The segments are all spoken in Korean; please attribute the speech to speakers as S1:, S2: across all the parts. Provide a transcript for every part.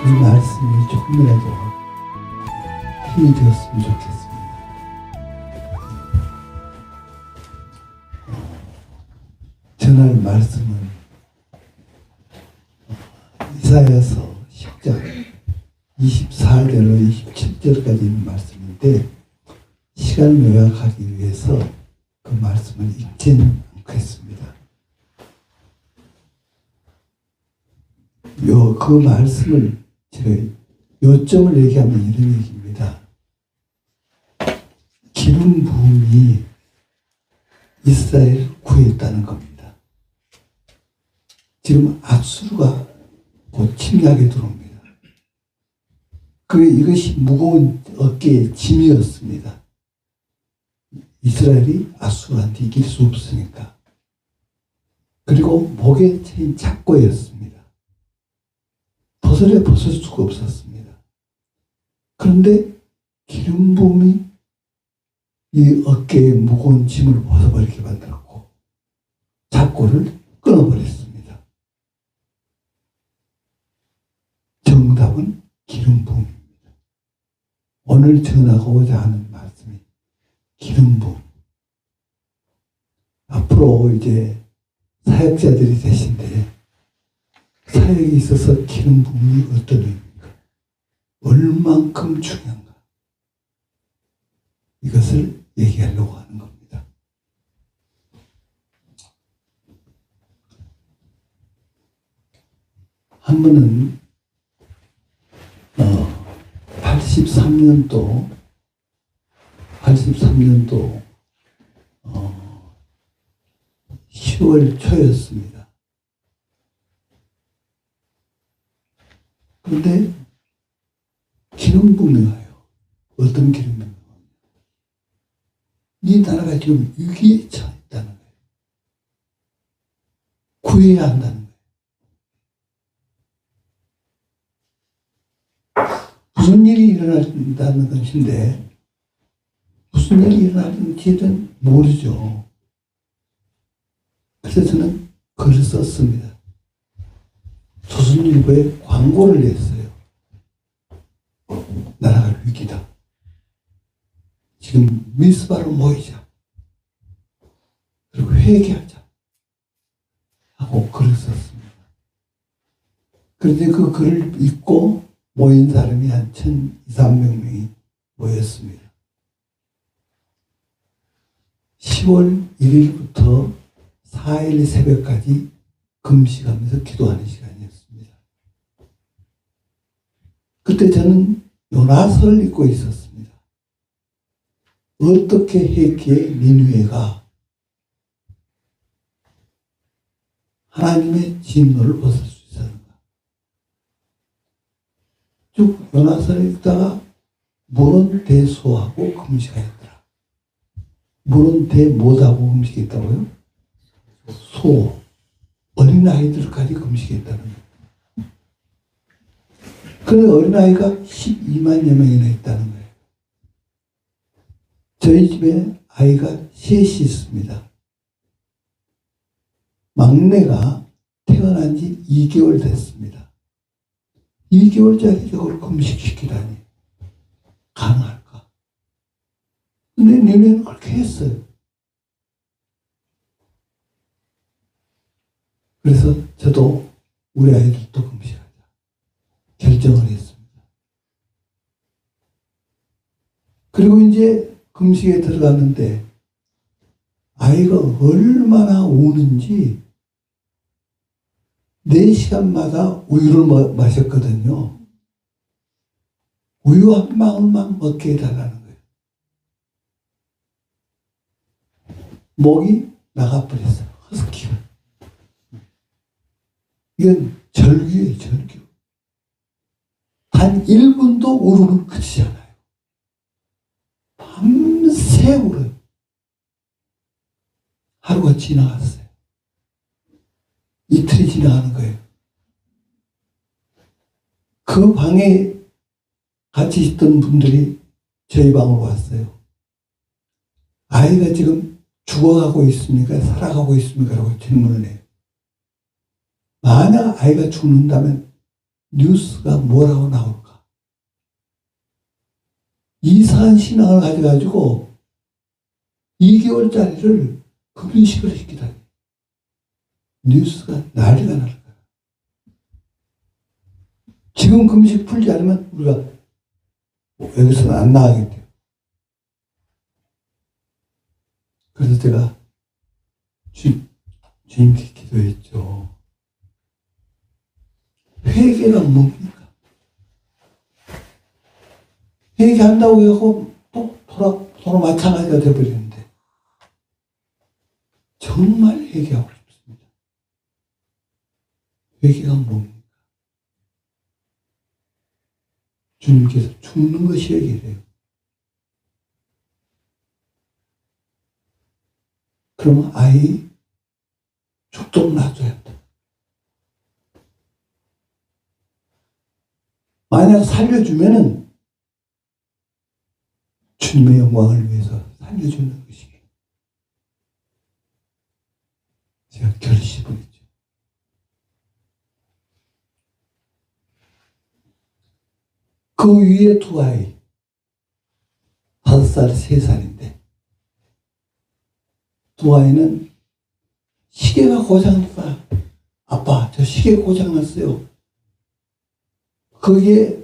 S1: 이 말씀이 조금이라도 힘이 되었으면 좋겠습니다. 전할 말씀은 이사야서 10장 24절로 27절까지 있는 말씀인데 시간을 요약하기 위해서 그 말씀을 읽지는 않겠습니다. 그 말씀을 제가 요점을 얘기하면 이런 얘기입니다. 기름 부음이 이스라엘을 구했다는 겁니다. 지금 아수르가 곧 침략에 들어옵니다. 이것이 무거운 어깨의 짐이었습니다. 이스라엘이 아수르한테 이길 수 없으니까. 그리고 목에 채인 착고였습니다. 벗을 수가 없었습니다. 그런데 기름 부음이 이 어깨에 무거운 짐을 벗어버리게 만들었고 착고를 끊어버렸습니다. 정답은 기름 부음입니다. 오늘 전하고자 하는 말씀이 기름 부음. 앞으로 이제 사역자들이 되신데 사역에 있어서 기름 부음이 어떤 의미입니까? 얼만큼 중요한가? 이것을 얘기하려고 하는 겁니다. 한 번은 83년도 10월 초였습니다. 그런데 기름 부음이 와요. 어떤 기름 부음이 와요? 이 나라가 지금 위기에 처했다는 거예요. 구해야 한다는 거예요. 무슨 일이 일어난다는 것인데 무슨 일이 일어나는지는 모르죠. 그래서 저는 글을 썼습니다. 조선일보에 광고를 냈어요. 나라가 위기다. 지금 미스바로 모이자. 그리고 회개하자. 하고 글을 썼습니다. 그런데 그 글을 읽고 모인 사람이 한 1,200~300명이 모였습니다. 10월 1일부터 4일 새벽까지 금식하면서 기도하는 시간이었습니다. 그때 저는 요나서를 읽고 있었습니다. 어떻게 했기에 니느웨가 하나님의 진노를 벗을 수 있었는가? 쭉 요나서를 읽다가 물은 대소하고 금식하였더라. 물은 대 못하고 금식했다고요? 소, 어린아이들까지 금식했다는 거예요. 그런데 어린아이가 12만여 명이나 있다는 거예요. 저희 집에 아이가 셋이 있습니다. 막내가 태어난 지 2개월 됐습니다. 2개월짜리 저걸 금식시키다니 가능할까? 근데 니네는 그렇게 했어요. 그래서 저도 우리 아이들도 금식하자 결정을 했습니다. 그리고 이제 금식에 들어갔는데 아이가 얼마나 우는지 4시간마다 우유를 마셨거든요. 우유 한 방울만 먹게 해달라는 거예요. 목이 나가버렸어요. 허스키가. 이건 절규예요, 절규. 단 1분도 울음은 그치지 않아요. 밤새 울어요. 하루가 지나갔어요. 이틀이 지나가는 거예요. 그 방에 같이 있던 분들이 저희 방으로 왔어요. 아이가 지금 죽어가고 있습니까? 살아가고 있습니까? 라고 질문을 해요. 만약 아이가 죽는다면 뉴스가 뭐라고 나올까? 이상한 신앙을 가져가지고 2개월짜리를 금식을 시키다니. 뉴스가 난리가 날 거야. 지금 금식 풀지 않으면 우리가 여기서는 안 나가겠대요. 그래서 제가 주님께 기도했죠. 회개는 뭡니까? 회개한다고 해서 또 서로 마찬가지가 되어버리는데 정말 회개하고 싶습니다. 회개가 뭡니까? 주님께서 죽는 것이 회개래요. 그러면 아이 죽도록 놔줘야 한다. 만약 살려주면은 주님의 영광을 위해서 살려주는 것이에요. 제가 결심을 했죠. 그 위에 두 아이, 5살, 3살인데, 두 아이는 시계가 고장났다. 아빠, 저 시계 고장났어요. 거기에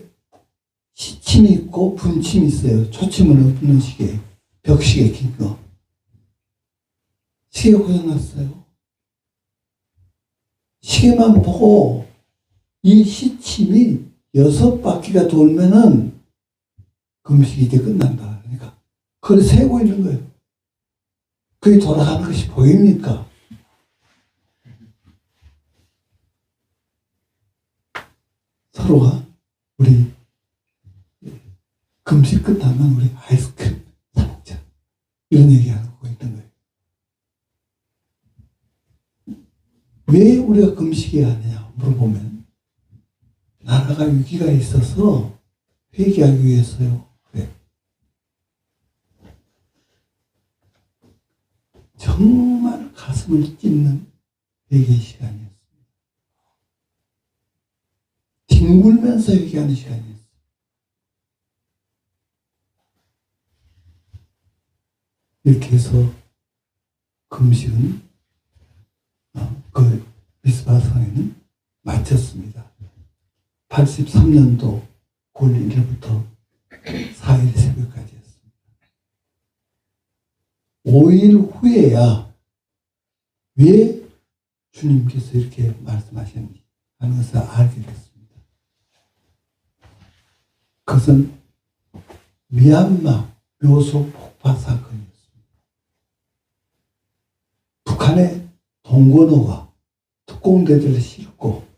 S1: 시침이 있고 분침이 있어요. 초침은 없는 시계, 벽시계 긴 거. 시계 고장났어요. 시계만 보고 이 시침이 6바퀴가 돌면은 금식이 이제 끝난다. 그러니까 그걸 세고 있는 거예요. 그게 돌아가는 것이 보입니까? 서로가 우리 금식 끝나면 우리 아이스크림 사 먹자. 이런 얘기하고 있던 거예요. 왜 우리가 금식해야 하느냐 물어보면 나라가 위기가 있어서 회개하기 위해서요. 그래. 정말 가슴을 찢는 회개 시간이었습니다. 뒹굴면서 회개하는 시간이었어요. 이렇게 해서 금식은 그 미스바성에는 마쳤습니다. 83년도 9월 1일부터 4일 새벽까지 했습니다. 5일 후에야 왜 주님께서 이렇게 말씀하셨는지 하는 것을 알게 됐습니다. 그것은 미얀마 묘소 폭파 사건이었습니다. 북한의 동권호가 특공대들을 싣고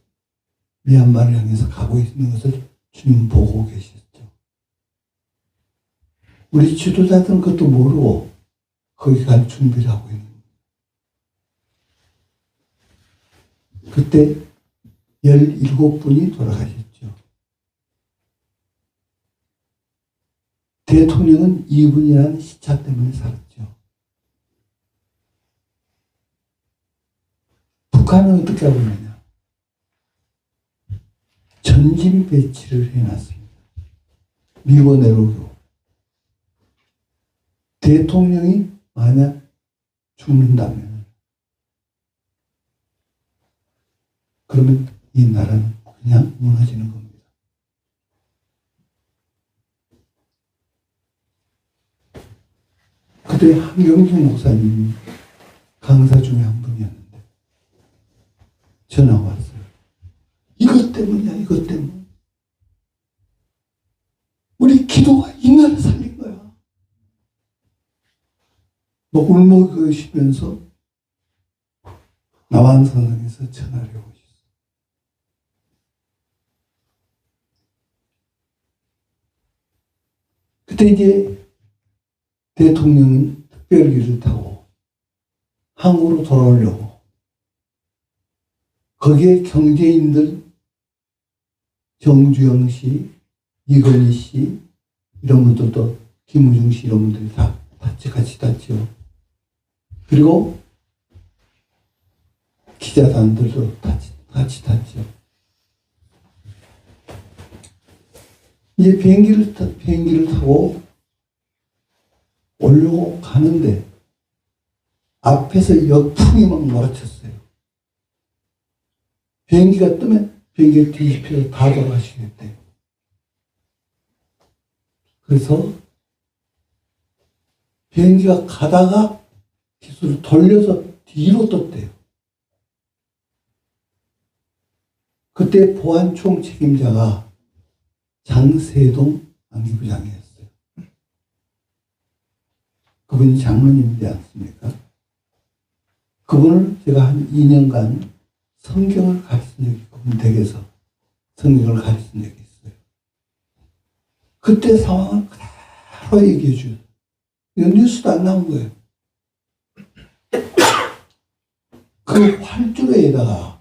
S1: 미얀마를 향해서 가고 있는 것을 주님 보고 계셨죠. 우리 지도자들은 그것도 모르고 거기 갈 준비를 하고 있는 거예요. 그때 17분이 돌아가셨죠. 대통령은 2분이라는 시차 때문에 살았죠. 북한은 어떻게 하고 있느냐? 전진 배치를 해놨습니다. 미워 내로로. 대통령이 만약 죽는다면 그러면 이 나라는 그냥 무너지는 겁니다. 그때 한경중 목사님 강사 중에 한 분이었는데 전화가 왔어요. 이것 때문이야, 이것 때문. 우리 기도가 이 나라 살린 거야. 뭐 울먹이시면서 남한산성에서 전화를 해오셨어요. 그때 이제 대통령은 특별기를 타고 한국으로 돌아오려고 거기에 경제인들 정주영 씨, 이건희 씨 이런 분들도 김우중 씨 이런 분들이 다 같이 탔죠. 그리고 기자단들도 같이 탔죠. 이제 비행기를 타고 오려고 가는데 앞에서 역풍이 막 몰아쳤어요. 비행기가 뜨면 비행기를 뒤집혀서 다 돌아가시겠대요. 그래서 비행기가 가다가 기술을 돌려서 뒤로 떴대요. 그때 보안총 책임자가 장세동 안기부장이었어요. 그분이 장로님이지 않습니까? 그분을 제가 한 2년간 성경을 가르친 적이 그분 댁에서 성경을 가르친 적이 있어요. 그때 상황을 그대로 얘기해 줘요. 이거 뉴스도 안 나온 거예요. 그 활주로에다가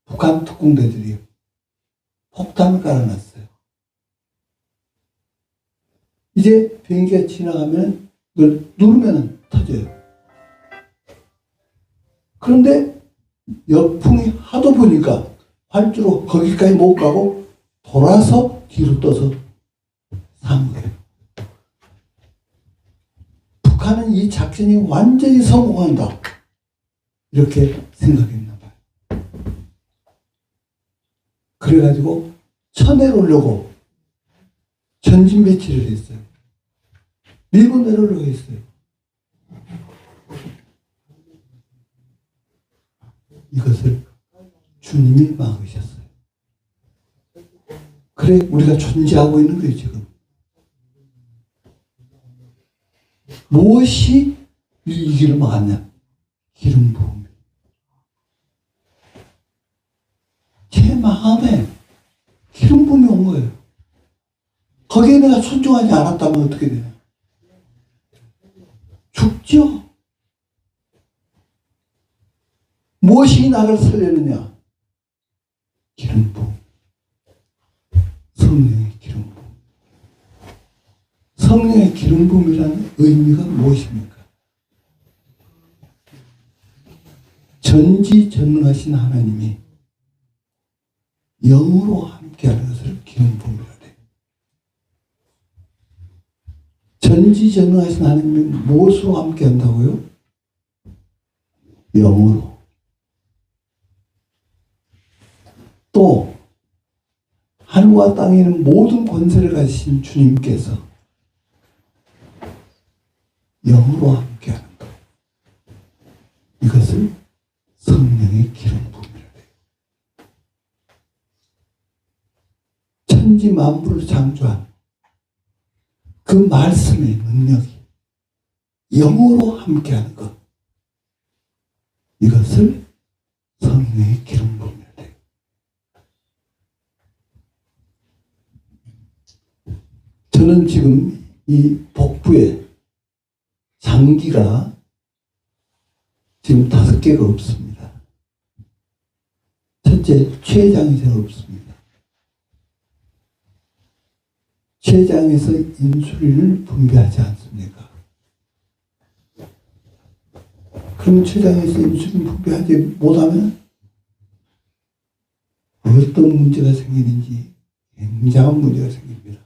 S1: 북한 특공대들이 폭탄을 깔아놨어요. 이제 비행기가 지나가면 이걸 누르면 터져요. 그런데 역풍이 하도 부니까 활주로 거기까지 못 가고 돌아서 뒤로 떠서 산 거예요. 북한은 이 작전이 완전히 성공한다. 이렇게 생각했나 봐요. 그래가지고 쳐내려고 전진 배치를 했어요. 밀고 내려오려고 했어요. 이것을 주님이 막으셨어요. 그래, 우리가 존재하고 있는 거예요, 지금. 무엇이 이 길을 막았냐? 기름 부음. 제 마음에 기름 부음이 온 거예요. 거기에 내가 순종하지 않았다면 어떻게 되냐? 죽죠. 무엇이 나를 살리느냐? 기름 부음. 성령의 기름 부음. 성령의 기름 부음이라는 의미가 무엇입니까? 전지전능하신 하나님이 영으로 함께하는 것을 기름 부음이라 해요. 전지전능하신 하나님이 무엇으로 함께한다고요? 영으로. 또 하늘과 땅에 있는 모든 권세를 가지신 주님께서 영으로 함께하는 것. 이것을 성령의 기름 부음이라 해요. 천지 만물을 창조한 그 말씀의 능력이 영으로 함께하는 것. 이것을 성령의 기름 부음이라 해요. 저는 지금 이 복부에 장기가 지금 5개가 없습니다. 첫째, 췌장이 잘 없습니다. 췌장에서 인슐린을 분비하지 않습니까? 그럼 췌장에서 인슐린 분비하지 못하면 어떤 문제가 생기는지 굉장한 문제가 생깁니다.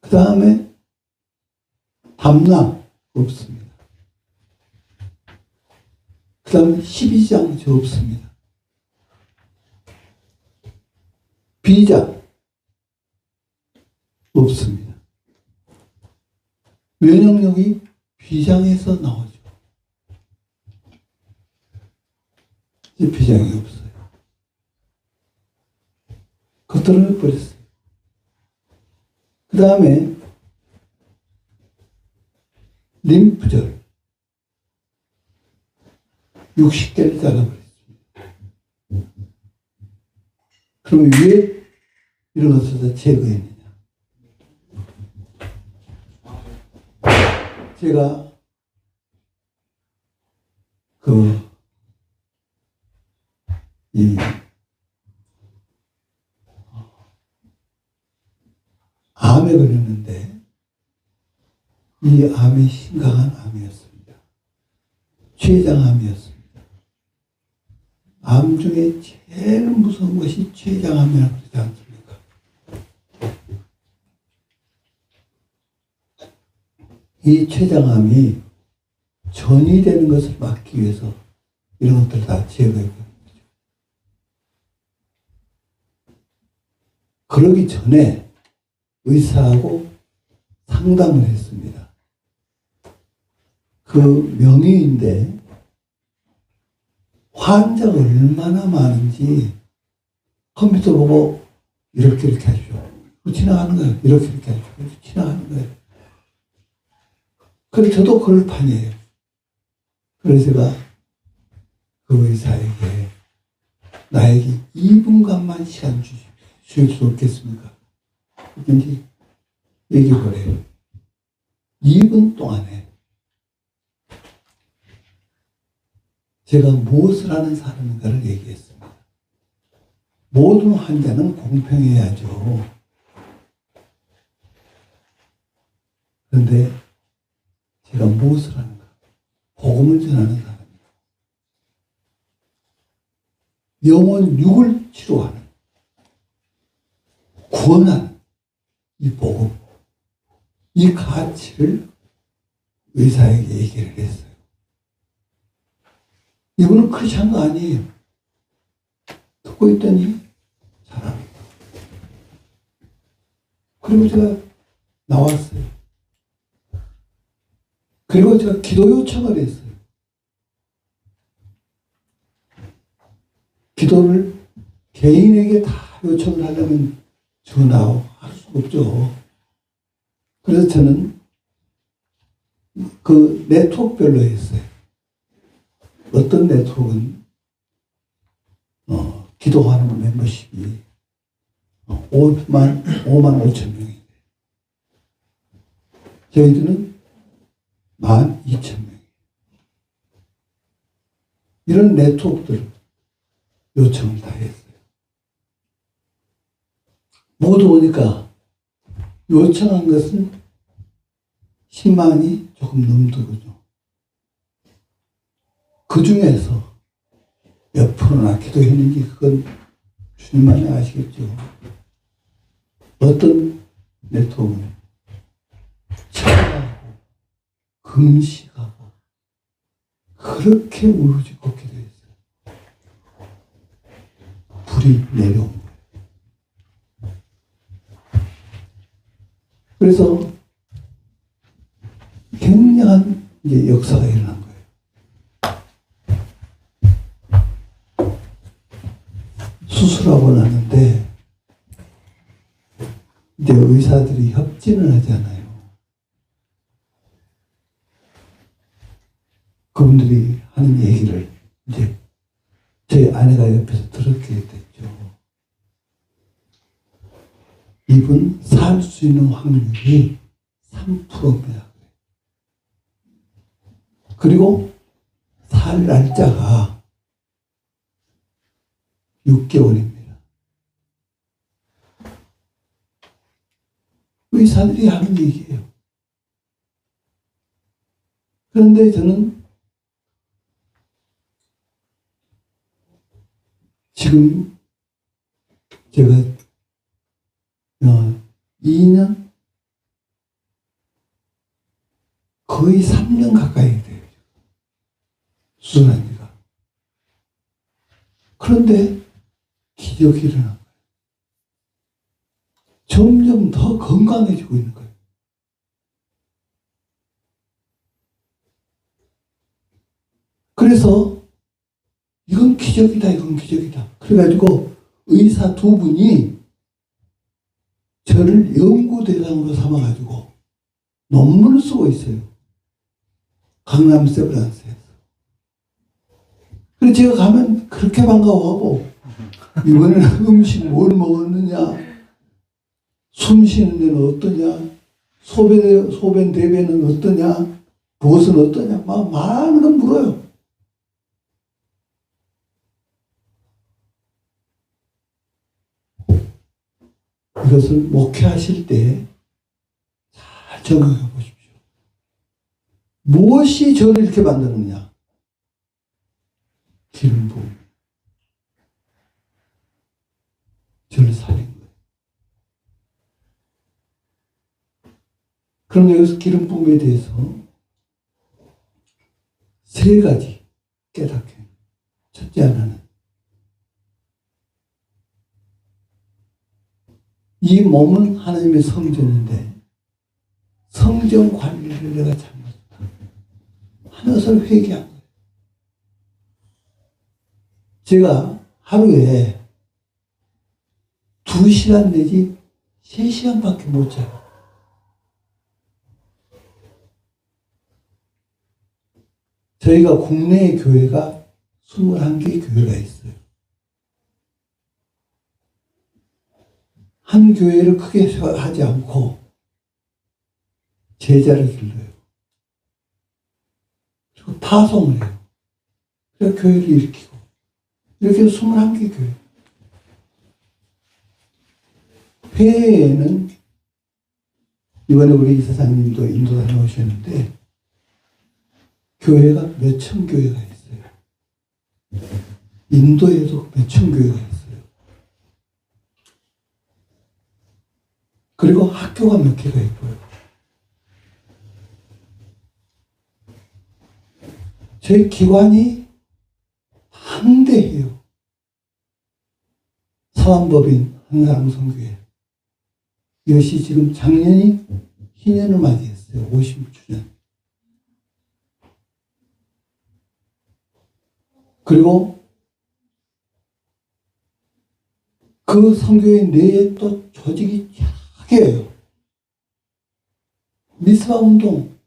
S1: 그 다음에 담낭 없습니다. 그 다음에 십이장 없습니다. 비장 없습니다. 면역력이 비장에서 나오죠. 이제 비장이 없어요. 겉으로 버렸어요. 그 다음에 림프절 60개를 잘라버렸습니다. 그러면 왜 이런 것을 다 제거했느냐? 제가 이 암에 걸렸는데 이 암이 심각한 암이었습니다. 췌장암이었습니다. 암 중에 제일 무서운 것이 췌장암이라고 그러지 않습니까? 이 췌장암이 전이되는 것을 막기 위해서 이런 것들 다 제거했거든요. 그러기 전에 의사하고 상담을 했습니다. 그 명의인데 환자가 얼마나 많은지 컴퓨터 보고 이렇게 하십시오. 지나가는 거예요. 이렇게 하십시오. 지나가는 거예요. 그래서 저도 그럴 판이에요. 그래서 제가 그 의사에게 나에게 2분간만 시간 주실 수 없겠습니까? 이제 얘기를 해요. 2분 동안에 제가 무엇을 하는 사람인가를 얘기했습니다. 모든 환자는 공평해야죠. 그런데 제가 무엇을 하는가? 복음을 전하는 사람입니다. 영혼 육을 치료하는, 구원하는 이 복음, 이 가치를 의사에게 얘기를 했어요. 이분은 크리스찬 거 아니에요. 듣고 있더니 잘합니다. 그리고 제가 나왔어요. 그리고 제가 기도 요청을 했어요. 기도를 개인에게 다 요청을 하려면 전화하고 할 수 없죠. 그래서 저는 그 네트워크별로 했어요. 어떤 네트워크는 기도하는 멤버십이 5만 5천 명인데 저희들은 12,000명. 이런 네트워크들 요청을 다 했어요. 모두 보니까 요청한 것은 10만이 조금 넘더군요. 그 중에서 몇 프로나 기도했는지 그건 주님만이 아시겠죠. 어떤 네트워크는 철학하고 금식하고 그렇게 울부짖고 기도했어요. 불이 내려온 거예요. 그래서 굉장한 이제 역사가 일어난 거예요. 수술하고 나는데 이제 의사들이 협진을 하잖아요. 그분들이 하는 얘기를 이제 저희 아내가 옆에서 들었게 됐죠. 이분 살 수 있는 확률이 3%입니다. 그리고 살 날짜가 6개월입니다. 의사들이 하는 얘기예요. 그런데 저는 지금 제가 2년 거의 3년 가까이 돼요. 수술한 지가. 그런데 기적이 일어난 거예요. 점점 더 건강해지고 있는 거예요. 그래서 이건 기적이다, 이건 기적이다. 그래가지고 의사 2분이 저를 연구 대상으로 삼아가지고 논문을 쓰고 있어요. 강남 세브란스에서. 그래서 제가 가면 그렇게 반가워하고 이번에는 음식 뭘 먹었느냐, 숨 쉬는 데는 어떠냐, 소변 대변은 어떠냐, 무엇은 어떠냐, 막 많은 건 물어요. 이것을 목회하실 때 잘 적용해 보십시오. 무엇이 저를 이렇게 만드느냐? 기름 부음. 저를 살린 거예요. 그럼 여기서 기름 부음에 대해서 세 가지 깨닫게. 첫째 하나는 이 몸은 하나님의 성전인데 성전 관리를 내가 잘못했다 하는 것을 회개한 거예요. 제가 하루에 2시간 내지 3시간밖에 못 자요. 저희가 국내의 교회가 21개의 교회가 있어요. 한 교회를 크게 하지 않고 제자를 길러요. 그리고 파송을 해요. 그래서 교회를 일으키고 이렇게 21개 교회. 회에는 이번에 우리 이사장님도 인도 다녀오셨는데 교회가 몇천 교회가 있어요. 인도에도 몇천 교회가 있어요. 그리고 학교가 몇 개가 있고요. 저희 기관이 한대해요. 사완법인 한사랑성교회. 이것이 지금 작년이 희년을 맞이했어요. 50주년. 그리고 그 성교회 내에 또 조직이 약해요. 미스바 운동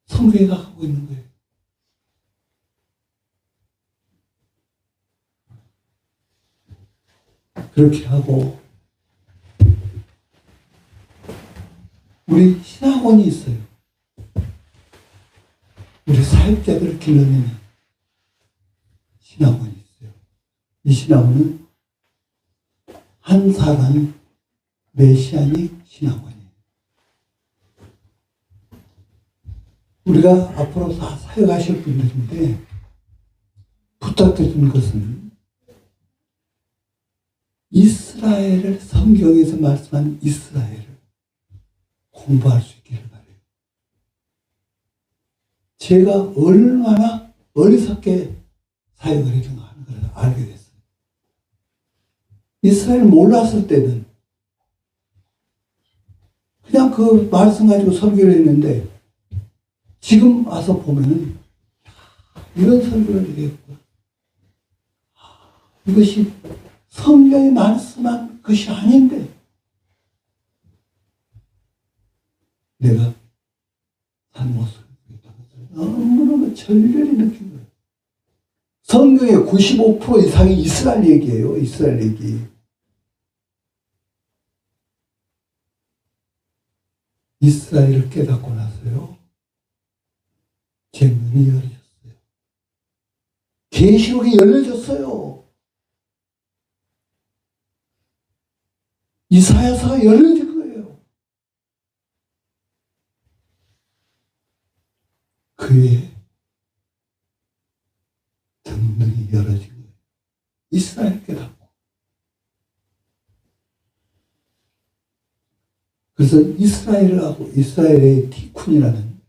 S1: 성교회가 하고 있는 거예요. 그렇게 하고 우리 신학원이 있어요. 우리 사역자들을 길러내는 신학원이 있어요. 이 신학원은 한사랑 메시아닉 신학원이에요. 우리가 앞으로 다 사역하실 분들인데 부탁드리는 것은 이스라엘을 성경에서 말씀한 이스라엘을 공부할 수 있기를 바라요. 제가 얼마나 어리석게 사역을 했는가 하는 걸 알게 됐어요. 이스라엘 몰랐을 때는 그냥 그 말씀 가지고 설교를 했는데 지금 와서 보면은 이런 설교를 드렸고 이것이 성경에 말씀한 것이 아닌데 내가 잘못을 했다는 것을 너무너무 절렬히 느낀 거예요. 성경의 95% 이상이 이스라엘 얘기예요. 이스라엘 얘기. 이스라엘을 깨닫고 나서요. 제 눈이 열려졌어요. 계시록이 열려졌어요. 이사야서가 열려진 거예요. 그의 등등이 열어진 거예요. 이스라엘 깨닫고. 그래서 이스라엘하고 이스라엘의 티쿤이라는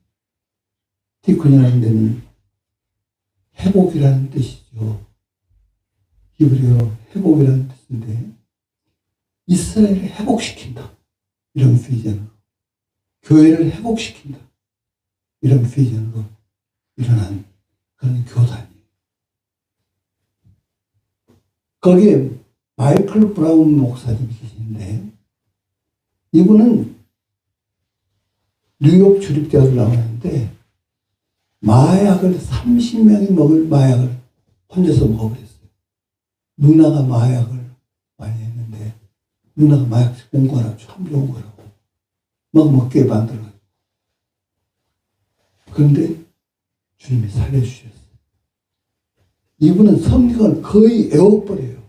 S1: 데는 회복이라는 뜻이죠. 히브리어로 회복이라는 뜻인데 이스라엘을 회복시킨다. 이런 비전으로. 교회를 회복시킨다. 이런 비전으로 일어난 그런 교단이에요. 거기에 마이클 브라운 목사님이 계시는데 이분은 뉴욕 주립대학을 나왔는데 마약을 30명이 먹을 마약을 혼자서 먹어버렸어요. 누나가 마약을 많이 했는데 누나가 마약 공부하라고 참 좋은 거라고 막 먹게 만들어가지고 그런데 주님이 살려주셨어요. 이분은 성경을 거의 외워버려요.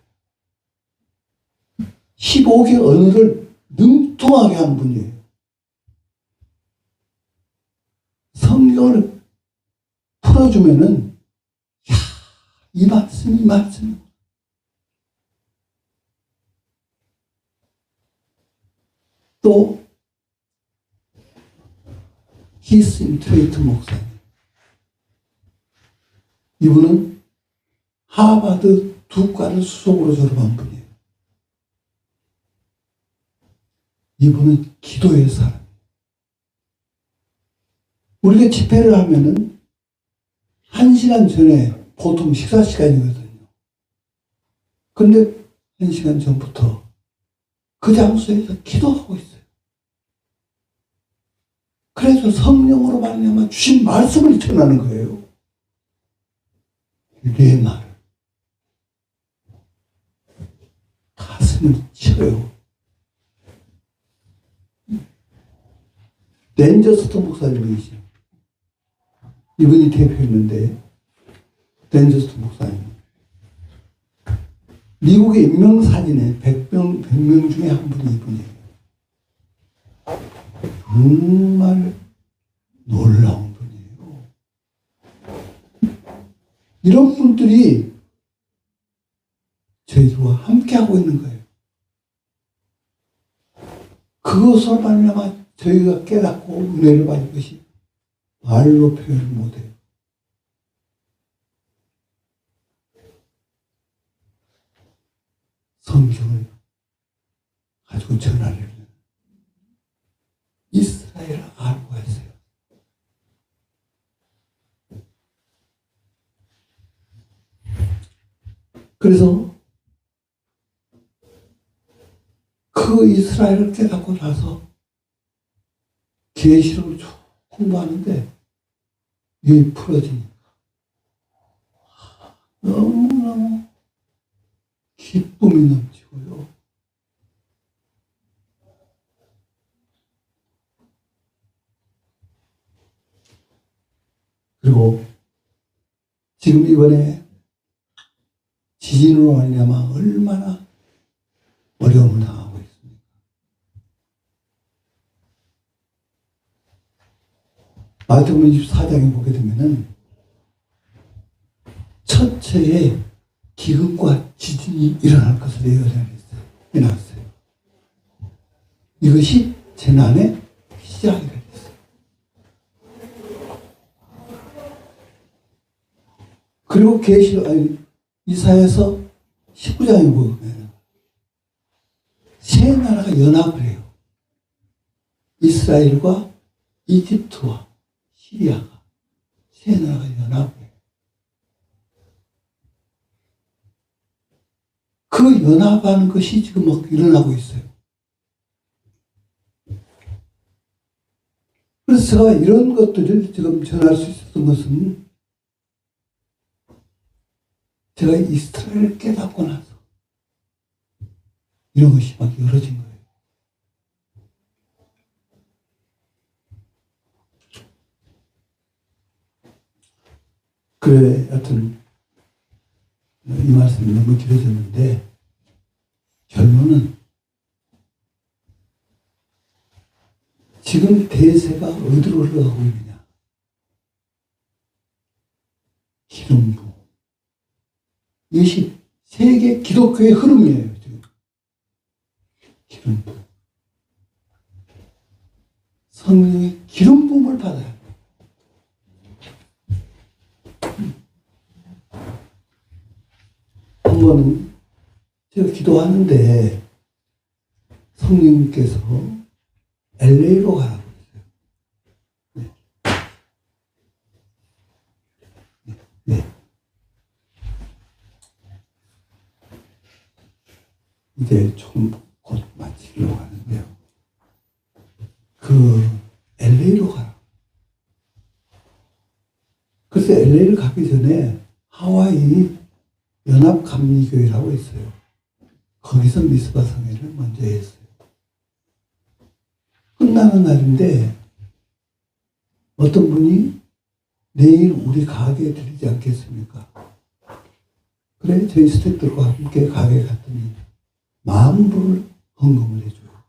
S1: 15개 언어를 능통하게 한 분이에요. 성경을 풀어주면은 야, 이 말씀 또 히슨 트레이트 목사님. 이분은 하버드 두 과를 수석으로 졸업한 분이에요. 이분은 기도의 사람. 우리가 집회를 하면은 1시간 전에 보통 식사 시간이거든요. 근데 1시간 전부터 그 장소에서 기도하고 있어요. 그래서 성령으로 말미암아 주신 말씀을 전하는 거예요. 내 말. 가슴을 쳐요. 댄저스터 목사님이시죠. 이분이 대표였는데, 댄저스터 목사님. 미국의 인명사진에 100명 중에 한 분이 이분이에요. 정말 놀라운 분이에요. 이런 분들이 저희들과 함께하고 있는 거예요. 그것으로 말미암아 저희가 깨닫고 은혜를 받은 것이 말로 표현 못해요. 성경을 가지고 전하려면 이스라엘을 알고 했어요. 그래서 그 이스라엘을 깨닫고 나서 계시록을 쭉 공부하는데 이게 풀어지니까 너무너무 기쁨이 넘치고요. 그리고 지금 이번에 지진으로 말미암아 얼마나 어려움을 당하고 있습니까? 마태복음 24장에 보게 되면은 첫째에 기근과 지진이 일어날 것을 예언했어요. 이것이 재난의 시작이 됐어요. 그리고 이사야서 19장에 보면 세 나라가 연합을 해요. 이스라엘과 이집트와 시리아가 세 나라가 연합을 해요. 그 연합하는 것이 지금 막 일어나고 있어요. 그래서 제가 이런 것들을 지금 전할 수 있었던 것은 제가 이스라엘을 깨닫고 나서 이런 것이 막 열어진 거예요. 그래, 하여튼 이 말씀이 너무 길어졌는데 결론은 지금 대세가 어디로 흘러가고 있느냐. 기름 부음. 이것이 세계 기독교의 흐름이에요. 지금. 기름 부음. 성령의 기름 부음을 받아야 돼요. 한 번은 제가 기도하는데 성령님께서 LA로 가라고 했어요. 네. 네. 이제 조금 곧 마치려고 하는데요. 그 LA로 가라. 그래서 LA를 가기 전에 하와이 연합감리교회라고 있어요. 거기서 미스바 성회를 먼저 했어요. 끝나는 날인데 어떤 분이 내일 우리 가게에 들리지 않겠습니까? 그래 저희 스태프들과 함께 가게에 갔더니 10,000불을 헌금을 해줘요.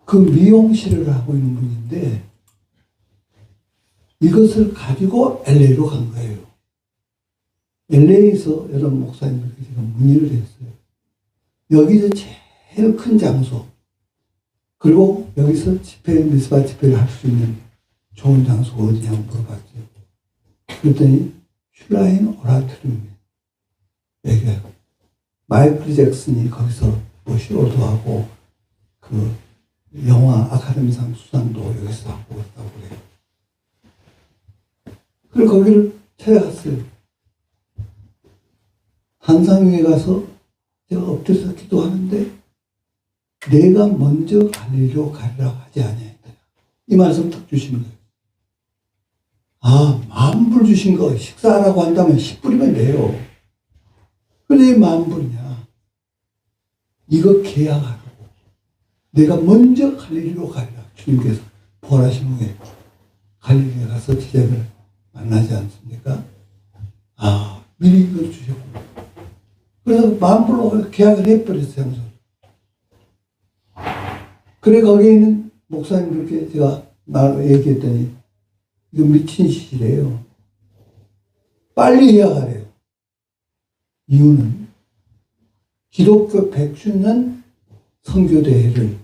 S1: 그 미용실을 하고 있는 분인데 이것을 가지고 LA로 간 거예요. LA에서 여러분 목사님들께 제가 문의를 했어요. 여기서 제일 큰 장소, 그리고 여기서 미스바 집회를 할 수 있는 좋은 장소가 어디냐고 물어봤죠. 그랬더니 슐라인 오라토리움 얘기해요. 마이클 잭슨이 거기서 뭐 쇼도 하고 그 영화 아카데미상 수상도 여기서 하고 있다고 그래요. 그리고 거기를 찾아갔어요. 단상 위에 가서 제가 엎드려서 기도하는데 내가 먼저 갈리로 가리라 하지 아니하였다. 이 말씀 딱 주시는 거예요. 아, 만불 주신 거 식사하라고 한다면 10불이면 돼요. 근데 왜 만불이냐? 이거 계약하라고. 내가 먼저 갈릴리로 가리라. 주님께서 부활하신 후에 갈릴리에 가서 제자들 만나지 않습니까? 아, 미리 이걸 주셨구나. 그래서 만불로 계약을 해버렸어요. 그래, 거기에 있는 목사님들께 제가 얘기했더니 이거 미친 짓이래요. 빨리 계약하래요. 이유는 기독교 100주년 선교대회를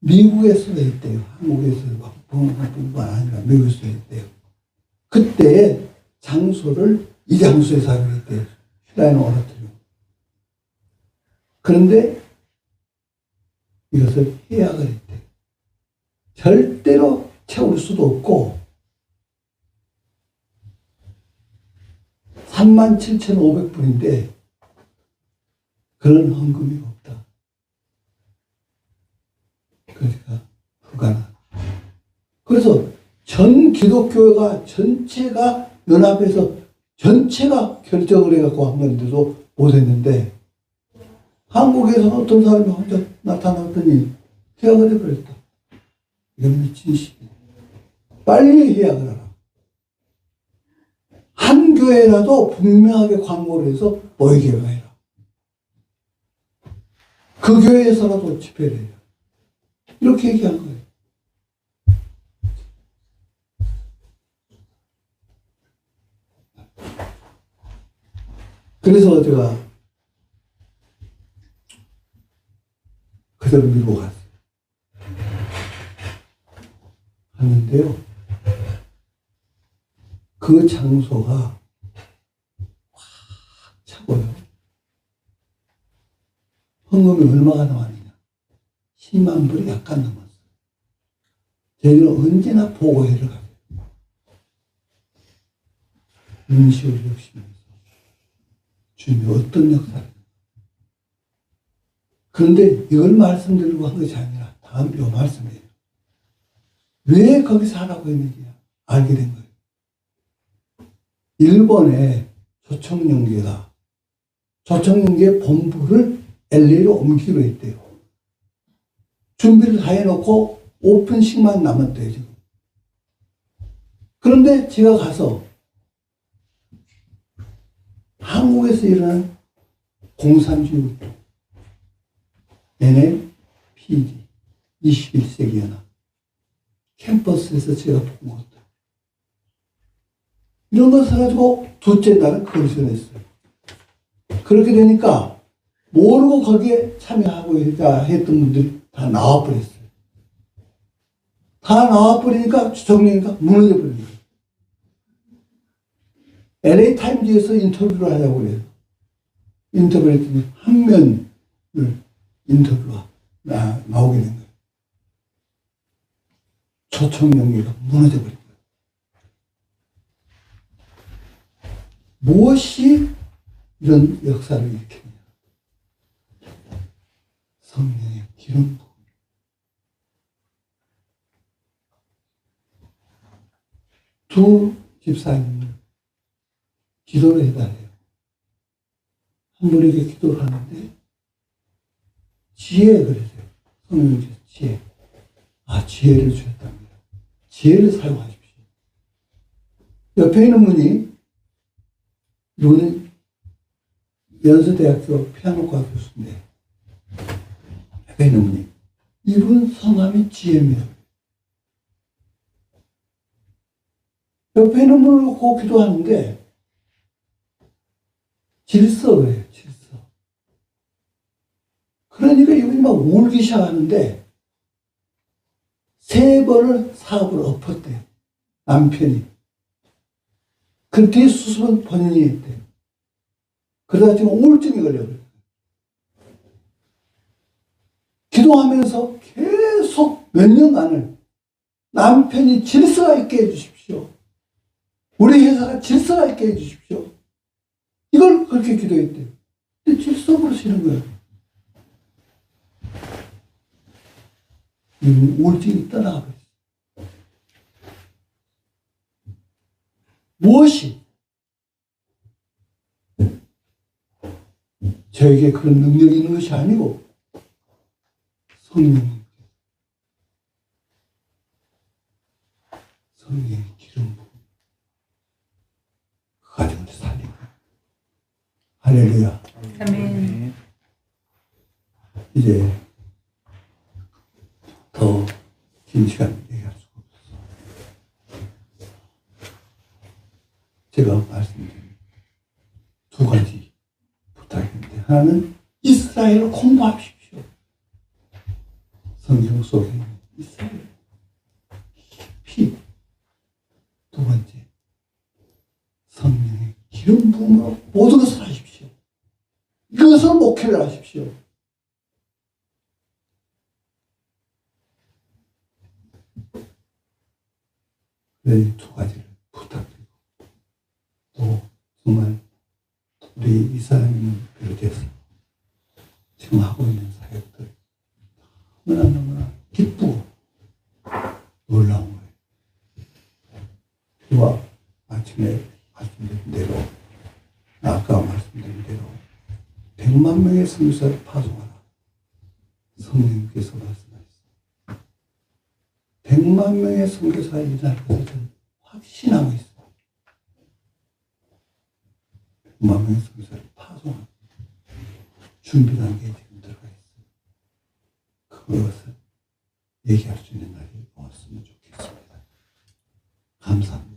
S1: 미국에서 했대요. 한국에서 뿐만 아니라 미국에서 했대요. 그때 장소를 이 장소에서 하기로 했대요. 슐라인 오라토리움. 그런데 이것을 예약을 했대요. 절대로 채울 수도 없고 37,500불인데 그런 헌금이 없다. 그러니까 불가능하다. 그래서 전 기독교가 전체가 연합해서 전체가 결정을 해갖고 한 건데도 못했는데 한국에서 어떤 사람이 혼자 나타났더니 계약을 해버렸다. 이건 미친 시기. 빨리 계약을 하라. 한 교회라도 분명하게 광고를 해서 모이게 해라. 그 교회에서라도 집회를 해라. 이렇게 얘기한 거예요. 그래서 제가 그대로 밀고 갔어요. 갔는데요. 그 장소가 확 차고요. 헌금이 얼마가 나왔느냐. 10만 불이 약간 넘었어요. 저희는 언제나 보고회를 가요. 인식을 적시면서 주님이 어떤 역사를. 그런데 이걸 말씀드리고 한 것이 아니라 다음 요 말씀이에요. 왜 거기서 하라고 했는지 알게 된 거예요. 일본의 조총련계가 조총련계 본부를 LA로 옮기기로 했대요. 준비를 다 해놓고 오픈식만 남았대요, 지금. 그런데 제가 가서 한국에서 일어난 공산주의 NLPD 21세기 연합 캠퍼스에서 제가 본 것들 이런 것을 가지고 둘째 날은 그걸 전했어요. 그렇게 되니까 모르고 거기에 참여하고 했던 분들이 다 나와버렸어요. 다 나와버리니까 주총리니까 무너져 버린 거예요. LA 타임즈에서 인터뷰를 하려고 그래요. 인터뷰를 했더니 한 면을 인터뷰가 나오게 된 거예요. 초청연기가 무너져 버린 거예요. 무엇이 이런 역사를 일으키느냐. 성령의 기름 부음. 두 집사님을 기도를 해달래요. 한 분에게 기도를 하는데 지혜 그러세요. 성령께서 지혜. 아, 지혜를 주셨답니다. 지혜를 사용하십시오. 옆에 있는 분이 이분은 연세대학교 피아노과 교수인데 옆에 있는 분이 이분 성함이 지혜입니다. 옆에 있는 분을 놓고 기도하는데 질서 그래요. 질서. 그러니까 이분이 막 울기 시작하는데 3번을 사업을 엎었대요. 남편이. 그 뒤에 수습은 본인이 했대요. 그러다 지금 우울증이 걸려버려요. 기도하면서 계속 몇 년간을 남편이 질서가 있게 해주십시오. 우리 회사가 질서가 있게 해주십시오. 이걸 그렇게 기도했대요. 근데 질서 없으시는 거예요. 우울증이 떠나가 버렸어요. 무엇이 저에게 그런 능력이 있는 것이 아니고 성령의 기름 부음 그 가정을 살리고 할렐루야.
S2: 아멘.
S1: 이제 더 긴 시간 얘기할 수가 없어서 제가 말씀드린 2가지 부탁인데, 하나는 이스라엘을 공부하십시오. 성경 속에 있는 이스라엘 깊이. 2번째, 성령의 기름 부음으로 모든 것을 하십시오. 이것을 목회를 하십시오. 이 2가지를 부탁드리고, 또 정말 우리 이사님을 비롯해서 지금 하고 있는 사역들 너무나 기쁘고 놀라운 거예요. 그와 아침에 말씀드린 대로, 아까 말씀드린 대로 100만 명의 선교사를 파송하라. 성령님께서 말씀하셨어요. 100만 명의 선교사가 일어날 것을 저는 확신하고 있어요. 100만 명의 선교사를 파송하는 준비 단계에 지금 들어가 있어요. 그것을 얘기할 수 있는 날이 왔으면 좋겠습니다. 감사합니다.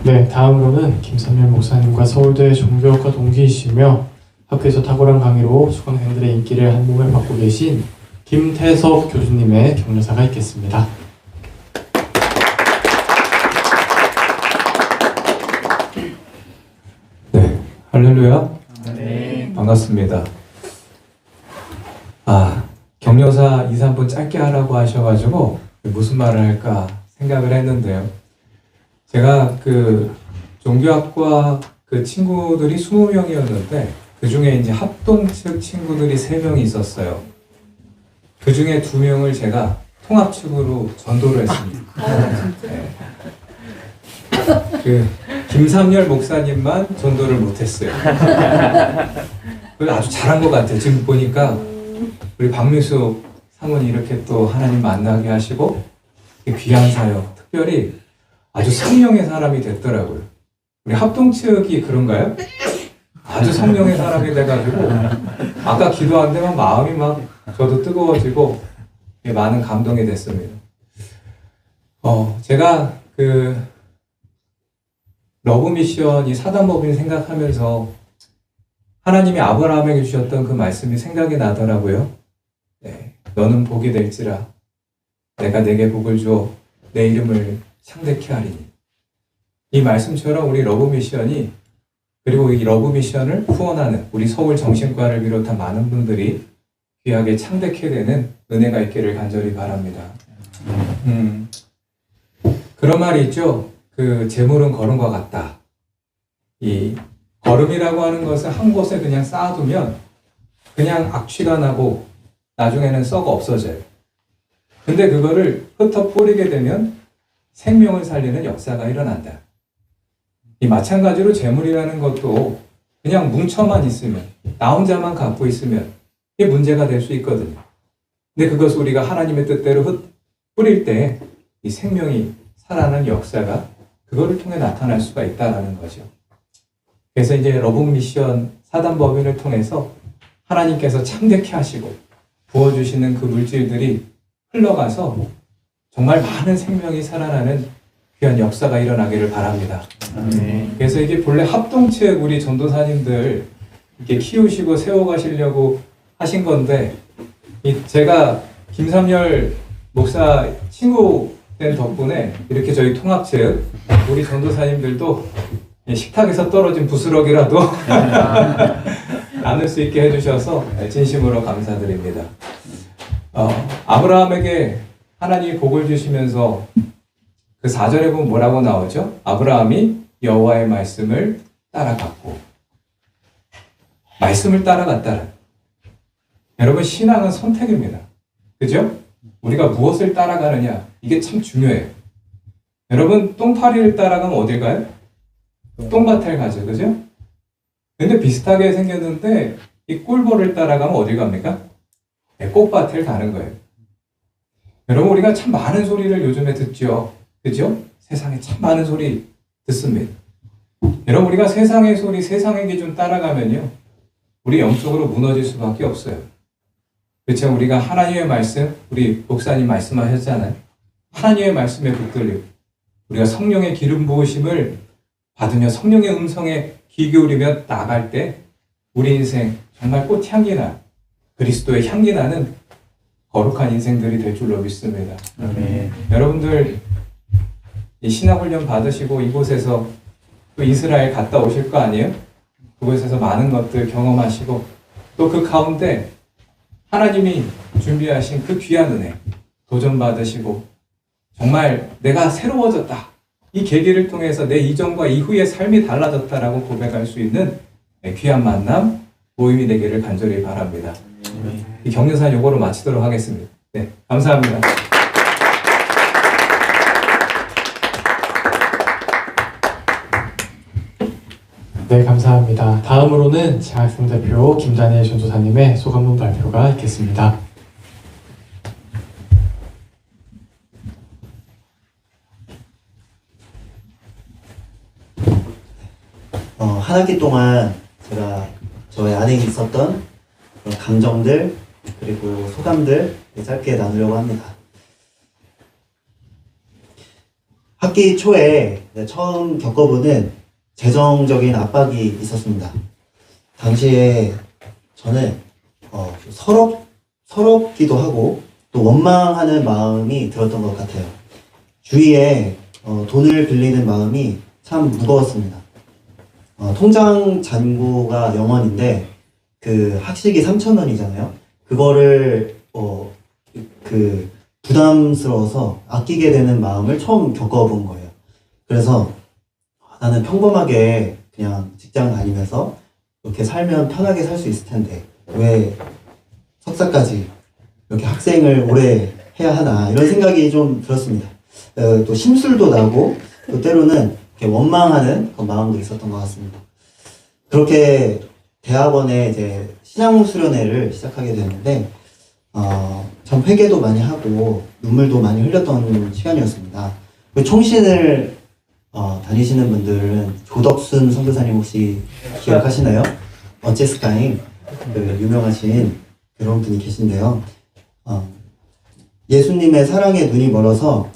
S3: 네, 다음으로는 김삼열 목사님과 서울대 종교학과 동기이시며 학교에서 탁월한 강의로 수강생들의 인기를 한몸에 받고 계신 김태석 교수님의 격려사가 있겠습니다.
S4: 네, 할렐루야.
S2: 네.
S4: 반갑습니다. 격려사 2, 3분 짧게 하라고 하셔가지고 무슨 말을 할까 생각을 했는데요. 제가 종교학과 친구들이 20명이었는데 그 중에 이제 합동 측 친구들이 3명이 있었어요. 그 중에 2명을 제가 통합 측으로 전도를 했습니다. 네. 김삼열 목사님만 전도를 못했어요. 아주 잘한 것 같아요. 지금 보니까 우리 박미수 사모님 이렇게 또 하나님 만나게 하시고 귀한 사역, 특별히 아주 성령의 사람이 됐더라고요. 우리 합동 측이 그런가요? 아주 성령의 사람이 돼가지고 아까 기도한 데만 마음이 막 저도 뜨거워지고 많은 감동이 됐습니다. 제가 러브 미션 이 사단법인 생각하면서 하나님이 아브라함에게 주셨던 그 말씀이 생각이 나더라고요. 네, 너는 복이 될지라 내가 내게 복을 주어 내 이름을 창대케 하리니. 이 말씀처럼 우리 러브 미션이, 그리고 이 러브 미션을 후원하는 우리 서울 정신과를 비롯한 많은 분들이 귀하게 창대케 되는 은혜가 있기를 간절히 바랍니다. 그런 말이 있죠. 재물은 걸음과 같다. 이 걸음이라고 하는 것을 한 곳에 그냥 쌓아두면 그냥 악취가 나고 나중에는 썩어 없어져요. 근데 그거를 흩어 뿌리게 되면 생명을 살리는 역사가 일어난다. 이 마찬가지로 재물이라는 것도 그냥 뭉쳐만 있으면, 나 혼자만 갖고 있으면 이게 문제가 될 수 있거든요. 근데 그것을 우리가 하나님의 뜻대로 뿌릴 때 이 생명이 살아나는 역사가 그거를 통해 나타날 수가 있다는 거죠. 그래서 이제 러브 미션 사단법인을 통해서 하나님께서 참되게 하시고 부어주시는 그 물질들이 흘러가서 정말 많은 생명이 살아나는 귀한 역사가 일어나기를 바랍니다.
S3: 네.
S4: 그래서 이게 본래 합동책 우리 전도사님들 이렇게 키우시고 세워가시려고 하신 건데 제가 김삼열 목사 친구 된 덕분에 이렇게 저희 통합책 우리 전도사님들도 식탁에서 떨어진 부스러기라도 나눌 수 있게 해주셔서 진심으로 감사드립니다. 아브라함에게 하나님이 복을 주시면서 그 4절에 보면 뭐라고 나오죠? 아브라함이 여호와의 말씀을 따라갔고 말씀을 따라갔다는 여러분 신앙은 선택입니다. 그죠? 우리가 무엇을 따라가느냐 이게 참 중요해요. 여러분 똥파리를 따라가면 어딜 가요? 똥밭을 가죠. 그죠? 근데 비슷하게 생겼는데 이 꿀벌을 따라가면 어딜 갑니까? 네, 꽃밭을 가는 거예요. 여러분 우리가 참 많은 소리를 요즘에 듣죠. 그죠? 세상에 참 많은 소리 듣습니다. 여러분 우리가 세상의 소리, 세상의 기준 따라가면요. 우리 영적으로 무너질 수밖에 없어요. 그렇죠? 우리가 하나님의 말씀, 우리 목사님 말씀하셨잖아요. 하나님의 말씀에 붙들리고 우리가 성령의 기름 부으심을 받으며 성령의 음성에 귀 기울이며 나갈 때 우리 인생 정말 꽃향기 나 그리스도의 향기 나는 거룩한 인생들이 될 줄로 믿습니다. 여러분들 이 신학훈련 받으시고 이곳에서 또 이스라엘 갔다 오실 거 아니에요? 그곳에서 많은 것들 경험하시고 또 그 가운데 하나님이 준비하신 그 귀한 은혜 도전받으시고 정말 내가 새로워졌다. 이 계기를 통해서 내 이전과 이후의 삶이 달라졌다라고 고백할 수 있는 귀한 만남, 모임이 되기를 간절히 바랍니다. 이 격려사 요거로 마치도록 하겠습니다. 네, 감사합니다.
S3: 네, 감사합니다. 다음으로는 장학생 대표 김다니엘 전도사님의 소감문 발표가 있겠습니다.
S2: 한 학기 동안 제가 저의 안에 있었던 그런 감정들 그리고 소감들 짧게 나누려고 합니다. 학기 초에 처음 겪어보는 재정적인 압박이 있었습니다. 당시에 저는 서럽기도 하고 또 원망하는 마음이 들었던 것 같아요. 주위에 돈을 빌리는 마음이 참 무거웠습니다. 통장 잔고가 0원인데 그 학식이 3,000원이잖아요. 그거를 부담스러워서 아끼게 되는 마음을 처음 겪어본 거예요. 그래서 나는 평범하게 그냥 직장 다니면서 이렇게 살면 편하게 살 수 있을 텐데 왜 석사까지 이렇게 학생을 오래 해야 하나 이런 생각이 좀 들었습니다. 또 심술도 나고 또 때로는 이렇게 원망하는 그런 마음도 있었던 것 같습니다. 그렇게 대학원에 이제 신앙 수련회를 시작하게 되는데 참 회개도 많이 하고 눈물도 많이 흘렸던 시간이었습니다. 그 총신을 다니시는 분들은 조덕순 선교사님 혹시 기억하시나요? 어체스카잉 그 유명하신 그런 분이 계신데요. 예수님의 사랑에 눈이 멀어서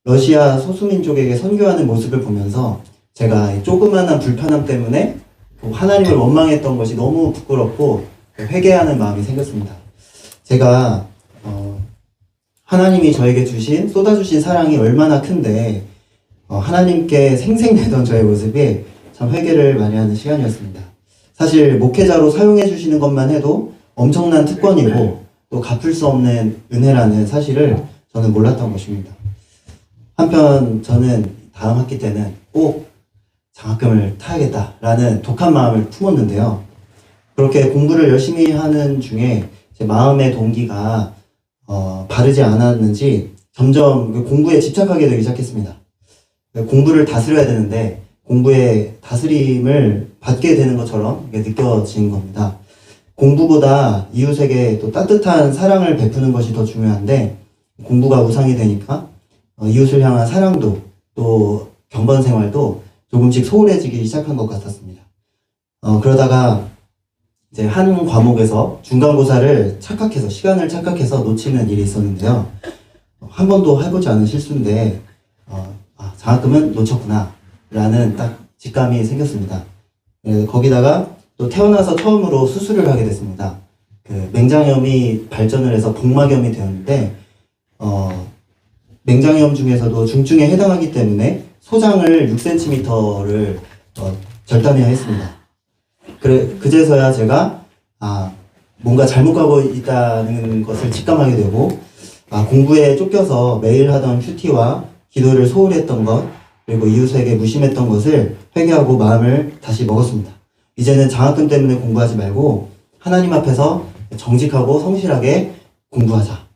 S2: 러시아 소수민족에게 선교하는 모습을 보면서 제가 조그마한 불편함 때문에 하나님을 원망했던 것이 너무 부끄럽고 회개하는 마음이 생겼습니다. 제가 하나님이 저에게 쏟아주신 사랑이 얼마나 큰데 하나님께 생생되던 저의 모습이 참 회개를 많이 하는 시간이었습니다. 사실 목회자로 사용해 주시는 것만 해도 엄청난 특권이고 또 갚을 수 없는 은혜라는 사실을 저는 몰랐던 것입니다. 한편 저는 다음 학기 때는 꼭 장학금을 타야겠다라는 독한 마음을 품었는데요. 그렇게 공부를 열심히 하는 중에 제 마음의 동기가 바르지 않았는지 점점 공부에 집착하게 되기 시작했습니다. 공부를 다스려야 되는데 공부의 다스림을 받게 되는 것처럼 느껴지는 겁니다. 공부보다 이웃에게 또 따뜻한 사랑을 베푸는 것이 더 중요한데 공부가 우상이 되니까 이웃을 향한 사랑도 또 경건 생활도 조금씩 소홀해지기 시작한 것 같았습니다. 그러다가 이제 한 과목에서 중간고사를 시간을 착각해서 놓치는 일이 있었는데요. 한 번도 해보지 않은 실수인데 장학금은 놓쳤구나 라는 딱 직감이 생겼습니다. 거기다가 또 태어나서 처음으로 수술을 하게 됐습니다. 그 맹장염이 발전을 해서 복막염이 되었는데 맹장염 중에서도 중증에 해당하기 때문에 소장을 6cm를 절단해야 했습니다. 그제서야 제가 뭔가 잘못 가고 있다는 것을 직감하게 되고 공부에 쫓겨서 매일 하던 큐티와 기도를 소홀히 했던 것 그리고 이웃에게 무심했던 것을 회개하고 마음을 다시 먹었습니다. 이제는 장학금 때문에 공부하지 말고 하나님 앞에서 정직하고 성실하게 공부하자.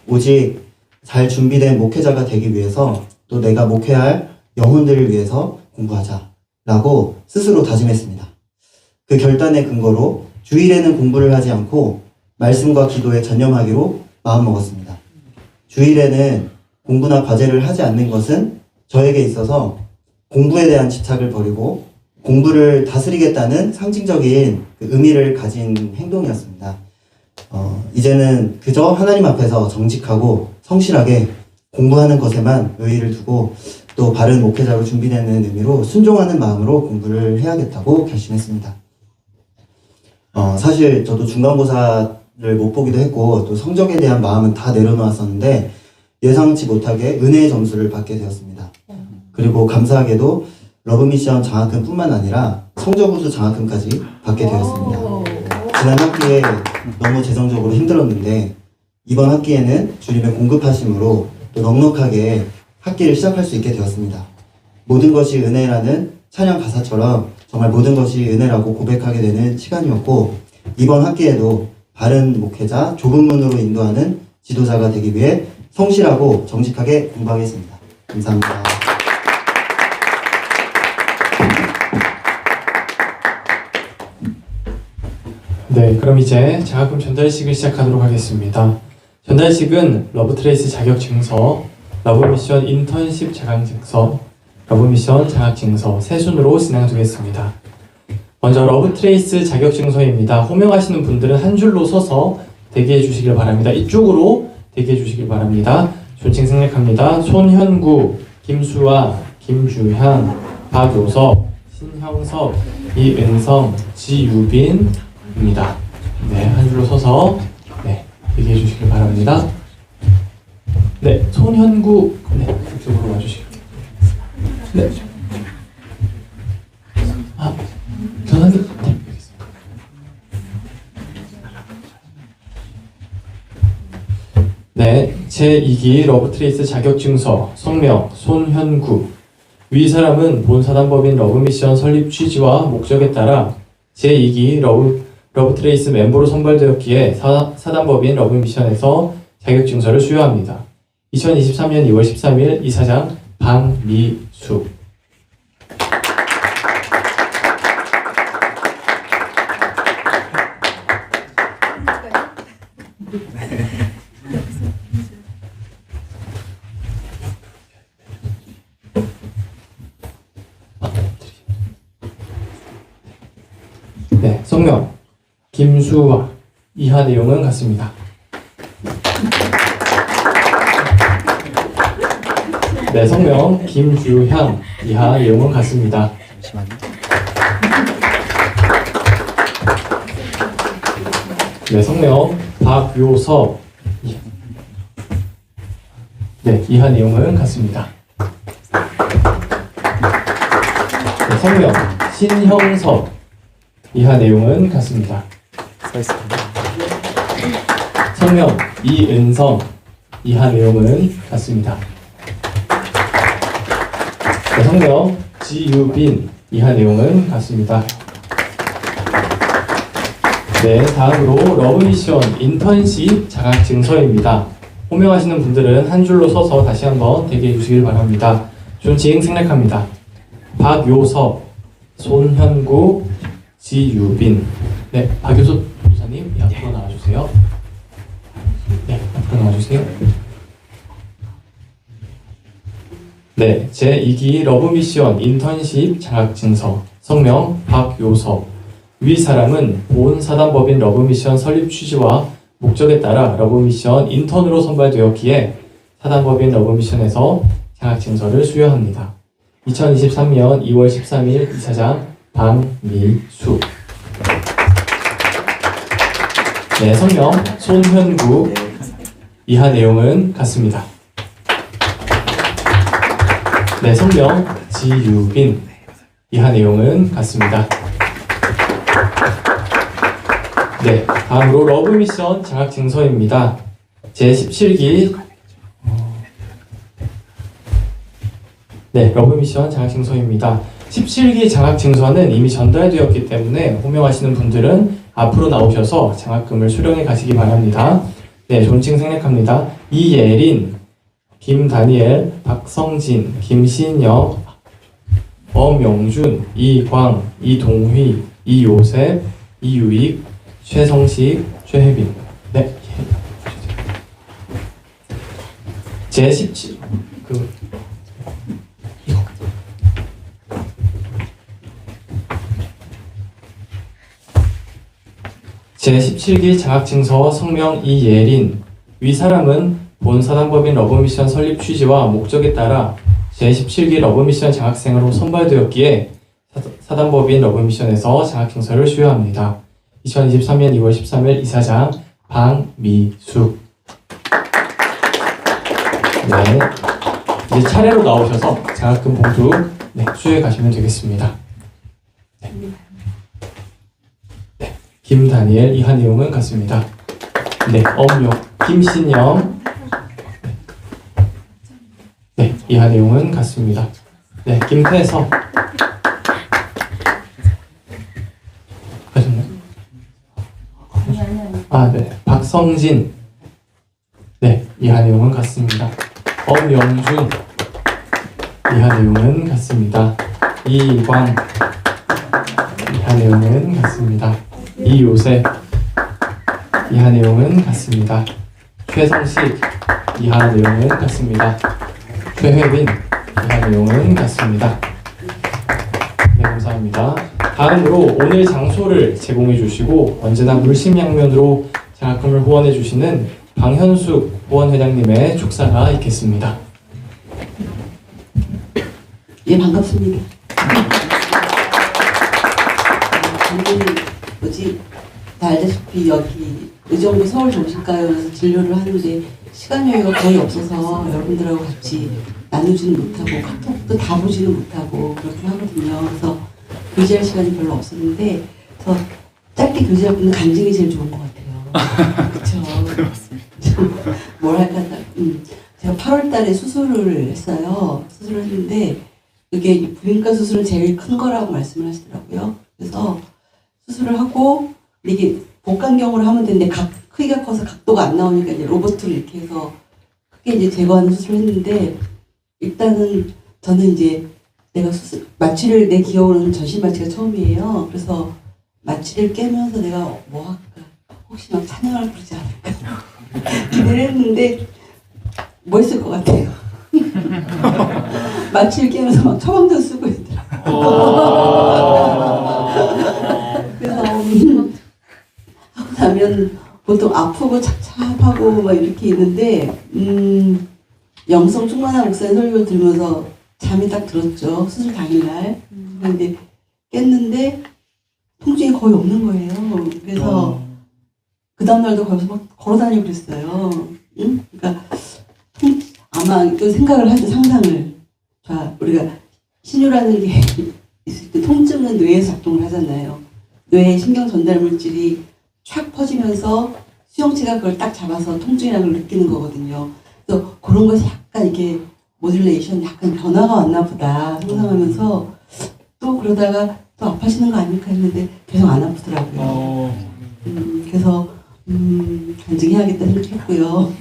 S2: 오직 잘 준비된 목회자가 되기 위해서 또 내가 목회할 영혼들을 위해서 공부하자 라고 스스로 다짐했습니다. 그 결단의 근거로 주일에는 공부를 하지 않고 말씀과 기도에 전념하기로 마음먹었습니다. 주일에는 공부나 과제를 하지 않는 것은 저에게 있어서 공부에 대한 집착을 버리고 공부를 다스리겠다는 상징적인 그 의미를 가진 행동이었습니다. 이제는 그저 하나님 앞에서 정직하고 성실하게 공부하는 것에만 의의를 두고 또 바른 목회자로 준비되는 의미로 순종하는 마음으로 공부를 해야겠다고 결심했습니다. 사실 저도 중간고사를 못 보기도 했고 또 성적에 대한 마음은 다 내려놓았었는데 예상치 못하게 은혜의 점수를 받게 되었습니다. 그리고 감사하게도 러브미션 장학금뿐만 아니라 성적우수 장학금까지 받게 되었습니다. 지난 학기에 너무 재정적으로 힘들었는데 이번 학기에는 주님의 공급하심으로 또 넉넉하게 학기를 시작할 수 있게 되었습니다. 모든 것이 은혜라는 찬양 가사처럼 정말 모든 것이 은혜라고 고백하게 되는 시간이었고 이번 학기에도 바른 목회자, 좁은 문으로 인도하는 지도자가 되기 위해 성실하고 정직하게 공부하겠습니다. 감사합니다.
S3: 네, 그럼 이제 장학금 전달식을 시작하도록 하겠습니다. 전달식은 러브트레이스 자격증서, 러브미션 인턴십 자격증서, 러브미션 장학증서 세 순으로 진행하겠습니다. 먼저 러브트레이스 자격증서입니다. 호명하시는 분들은 한 줄로 서서 대기해 주시길 바랍니다. 이쪽으로 대기해 주시길 바랍니다. 존칭 생략합니다. 손현구, 김수아, 김주향, 박요섭, 신형섭, 이은성, 지유빈입니다. 네, 한 줄로 서서 대기해 주시길 바랍니다. 네, 손현구, 이쪽으로 와주시길. 네. 전화님, 네, 여기 있습니다. 네, 제2기 러브트레이스 자격증서 성명 손현구. 위 사람은 본 사단법인 러브미션 설립 취지와 목적에 따라 제2기 러브트레이스 멤버로 선발되었기에 사단법인 러브미션에서 자격증서를 수여합니다. 2023년 2월 13일 이사장 방미수. 네, 성명 김수아. 이하 내용은 같습니다. 네, 성명 김주향. 이하 내용은 같습니다. 네, 성명 박요섭. 네, 이하 내용은 같습니다. 네, 성명 신형섭. 이하 내용은 같습니다. 성명 이은성. 이하 내용은 같습니다. 네, 성명 지유빈. 이하 내용은 같습니다. 네, 다음으로 러브미션 인턴십 자격증서입니다. 호명하시는 분들은 한 줄로 서서 다시 한번 대기해 주시길 바랍니다. 존칭 생략합니다. 박요섭, 손현구, 지유빈. 네, 박요섭 변호사님, 앞으로 나와주세요. 네, 앞으로 나와주세요. 네, 제2기 러브미션 인턴십 자격증서 성명 박요섭. 위 사람은 본 사단법인 러브미션 설립 취지와 목적에 따라 러브미션 인턴으로 선발되었기에 사단법인 러브미션에서 장학증서를 수여합니다. 2023년 2월 13일 이사장 박미수. 네, 성명 손현구. 이하 내용은 같습니다. 네, 성명 지유빈. 이하 내용은 같습니다. 네, 다음으로 러브미션 장학증서입니다. 제17기 네, 러브미션 장학증서입니다. 17기 장학증서는 이미 전달되었기 때문에 호명하시는 분들은 앞으로 나오셔서 장학금을 수령해 가시기 바랍니다. 네, 존칭 생략합니다. 이예린, 김다니엘, 박성진, 김신영, 엄영준, 이광, 이동휘, 이요셉, 이유익, 최성식, 최혜빈. 네. 제17 제17기 장학증서 성명 이예린. 위 사람은 본 사단법인 러브미션 설립 취지와 목적에 따라 제17기 러브미션 장학생으로 선발되었기에 사단법인 러브미션에서 장학증서를 수여합니다. 2023년 2월 13일 이사장 박미숙. 네, 이제 차례로 나오셔서 장학금 봉투 수여해 가시면 되겠습니다. 네. 네, 김다니엘. 이하 내용은 같습니다. 네, 엄용 김신영. 네, 이하 내용은 같습니다. 네, 김태석. 하셨나요? 아, 네, 박성진. 네, 이하 내용은 같습니다. 엄영준. 이하 내용은 같습니다. 이광. 이하 내용은 같습니다. 이요셉. 이하 내용은 같습니다. 최성식. 이하 내용은 같습니다. 최혜빈. 이하 내용은 같습니다. 네, 감사합니다. 다음으로 오늘 장소를 제공해 주시고 언제나 물심양면으로 장학금을 후원해 주시는 방현숙 후원회장님의 축사가 있겠습니다.
S5: 예, 반갑습니다. 저는 다 알다시피 여기 의정부 서울정신과에서 진료를 하는데 시간 여유가 거의 없어서 여러분들하고 같이 나누지는 못하고 카톡도 다 보지는 못하고 그렇게 하거든요. 그래서 교제할 시간이 별로 없었는데 저 짧게 교제할 분은 간증이 제일 좋은 것 같아요. 그렇죠. 뭘 할까? 제가 8월달에 수술을 했어요. 수술을 했는데 그게 부인과 수술은 제일 큰 거라고 말씀을 하시더라고요. 그래서 수술을 하고 이게 복강경으로 하면 되는데 크기가 커서 각도가 안 나오니까 이제 로봇을 이렇게 해서 크게 이제 제거하는 수술을 했는데 일단은 저는 이제 내가 마취를 내 기억으로는 전신 마취가 처음이에요. 그래서 마취를 깨면서 내가 뭐 할까? 혹시 막 찬양을 부르지 않을까? 기대를 했는데 뭐 했을 것 같아요? 마취를 깨면서 막 처방전 쓰고 있더라고요. 그래서 하고 나면 보통 아프고 착잡하고 막 이렇게 있는데 영성 충만한 목사님 설교를 들으면서 잠이 딱 들었죠. 수술 당일날. 근데 깼는데 통증이 거의 없는 거예요. 그래서 그 다음날도 거기서 막 걸어다니고 그랬어요. 응? 그러니까 아마 또 생각을 하죠. 상상을. 자, 우리가 신유라는 게 있을 때 통증은 뇌에서 작동을 하잖아요. 뇌의 신경 전달 물질이 촥 퍼지면서 수용체가 그걸 딱 잡아서 통증이라는 걸 느끼는 거거든요. 그래서 그런 것이 약간 이렇게 모듈레이션 약간 변화가 왔나 보다 상상하면서 또 그러다가 또 아파지는 거 아닐까 했는데 계속 안 아프더라고요. 그래서 간증해야겠다 생각했고요.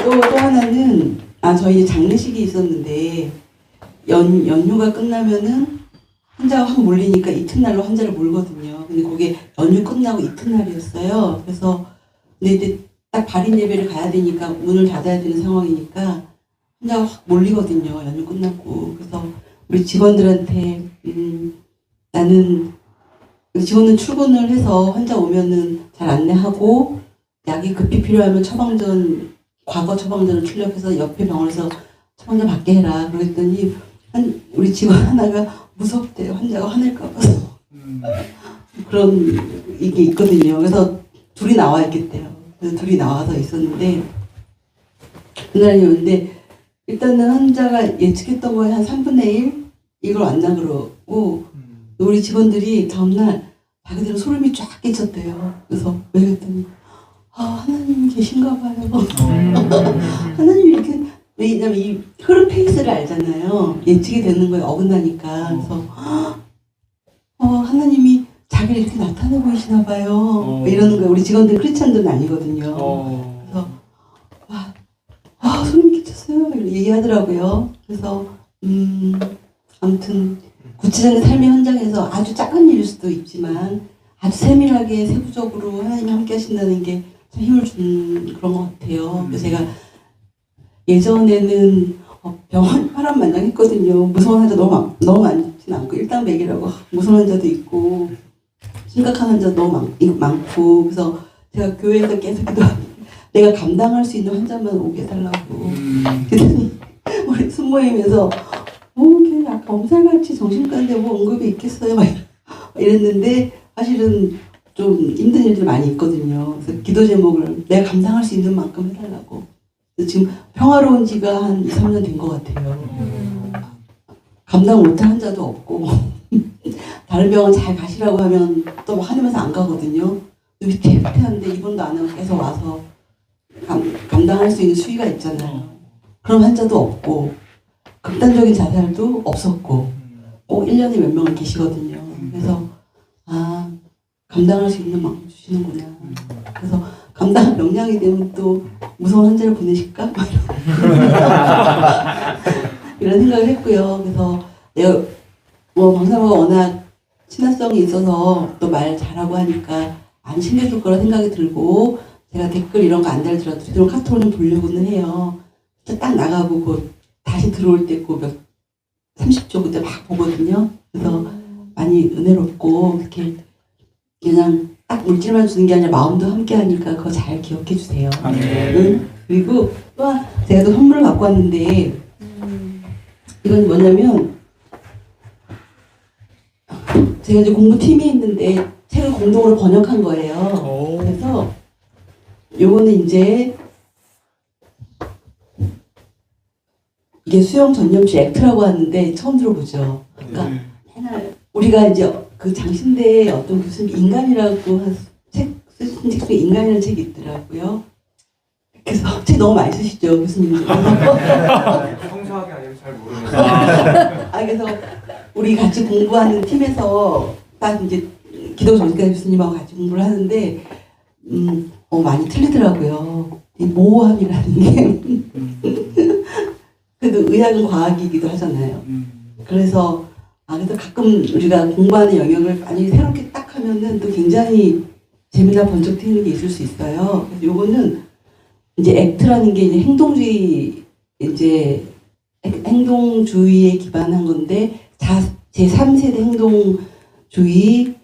S5: 또 하나는 저희 장례식이 있었는데 연휴가 끝나면은 환자가 확 몰리니까 이튿날로 환자를 몰거든요. 근데 그게 연휴 끝나고 이튿날이었어요. 그래서 근데 이제 딱 발인 예배를 가야 되니까 문을 닫아야 되는 상황이니까 환자가 확 몰리거든요. 연휴 끝나고. 그래서 우리 직원들한테 나는 직원은 출근을 해서 환자 오면은 잘 안내하고 약이 급히 필요하면 과거 처방전을 출력해서 옆에 병원에서 처방전 받게 해라. 그랬더니 우리 직원 하나가 무섭대요. 환자가 화낼까 봐서. 그런 이게 있거든요. 그래서 둘이 나와 있겠대요. 그래서 둘이 나와서 있었는데 그날이었는데 일단은 환자가 예측했던 거에 한 3분의 1 이걸 왔나 그러고 우리 직원들이 다음날 자기들은 소름이 쫙 끼쳤대요. 그래서 왜 그랬더니 하나님 계신가 봐요. 하나님이 이렇게 왜냐면 이 흐름 페이스를 알잖아요. 예측이 되는 거에 어긋나니까. 그래서 하나님이 자기를 이렇게 나타내고 계시나 봐요. 이러는 거예요. 우리 직원들 크리스찬들은 아니거든요. 그래서 소름이 끼쳤어요. 이렇게 얘기하더라고요. 그래서 아무튼 구체적인 삶의 현장에서 아주 작은 일일 수도 있지만 아주 세밀하게 세부적으로 하나님이 함께 하신다는 게 참 힘을 주는 그런 것 같아요. 그래서 제가 예전에는 병원 파란만장했거든요. 무서운 환자 너무 많진 않고 일당백이라고 무서운 환자도 있고 심각한 환자 너무 많고 그래서 제가 교회에서 계속 내가 감당할 수 있는 환자만 오게 해달라고 그랬더니 우리 순모임에서 이렇게 약간 엄살같이 정신과인데 뭐 응급이 있겠어요 막 이랬는데 사실은 좀 힘든 일들이 많이 있거든요. 그래서 기도 제목을 내가 감당할 수 있는 만큼 해달라고. 지금 평화로운 지가 한 2, 3년 된 것 같아요. 감당 못할 환자도 없고 다른 병원 잘 가시라고 하면 또 막 화내면서 안 가거든요. 위태위태한데 입원도 안 하고 계속 와서 감당할 수 있는 수위가 있잖아요. 그런 환자도 없고 극단적인 자살도 없었고 1년에 몇 명은 계시거든요. 그래서 감당할 수 있는 만큼 주시는구나. 그래서 감당 역량이 되면 또 무서운 환자를 보내실까? 이런 생각을 했고요. 그래서 내가 방사모가 워낙 친화성이 있어서 또 말 잘하고 하니까 안 챙겨줄 거라 생각이 들고 제가 댓글 이런 거 안 달더라도 뒤로 카톡을 좀 보려고는 해요. 딱 나가고 다시 들어올 때 몇 30초 그때 막 보거든요. 그래서 많이 은혜롭고 이렇게 그냥 딱 물질만 주는 게 아니라 마음도 함께 하니까 그거 잘 기억해 주세요. 그리고 또 제가 또 선물을 갖고 왔는데 이건 뭐냐면 제가 이제 공부팀이 있는데 책을 공동으로 번역한 거예요. 그래서 요거는 이제 이게 수영 전념시 액트라고 하는데 처음 들어보죠. 그러니까 맨날 우리가 이제 그 장신대에 어떤 교수님 인간이라고 한 쓰신 책 중에 인간이라는 책이 있더라고요. 그래서 책 너무 많이 쓰시죠 교수님들.
S4: 성수하게 아니면 잘 모르겠어요.
S5: 그래서 우리 같이 공부하는 팀에서 딱 이제 기도 정신과 교수님하고 같이 공부를 하는데 많이 틀리더라고요. 이 모호함이라는 게 그래도 의학은 과학이기도 하잖아요. 그래서 그래서 가끔 우리가 공부하는 영역을 많이 새롭게 딱 하면은 또 굉장히 재미나 번쩍 튀는 게 있을 수 있어요. 그래서 요거는 이제 액트라는 게 이제 행동주의에 기반한 건데 제3세대 행동주의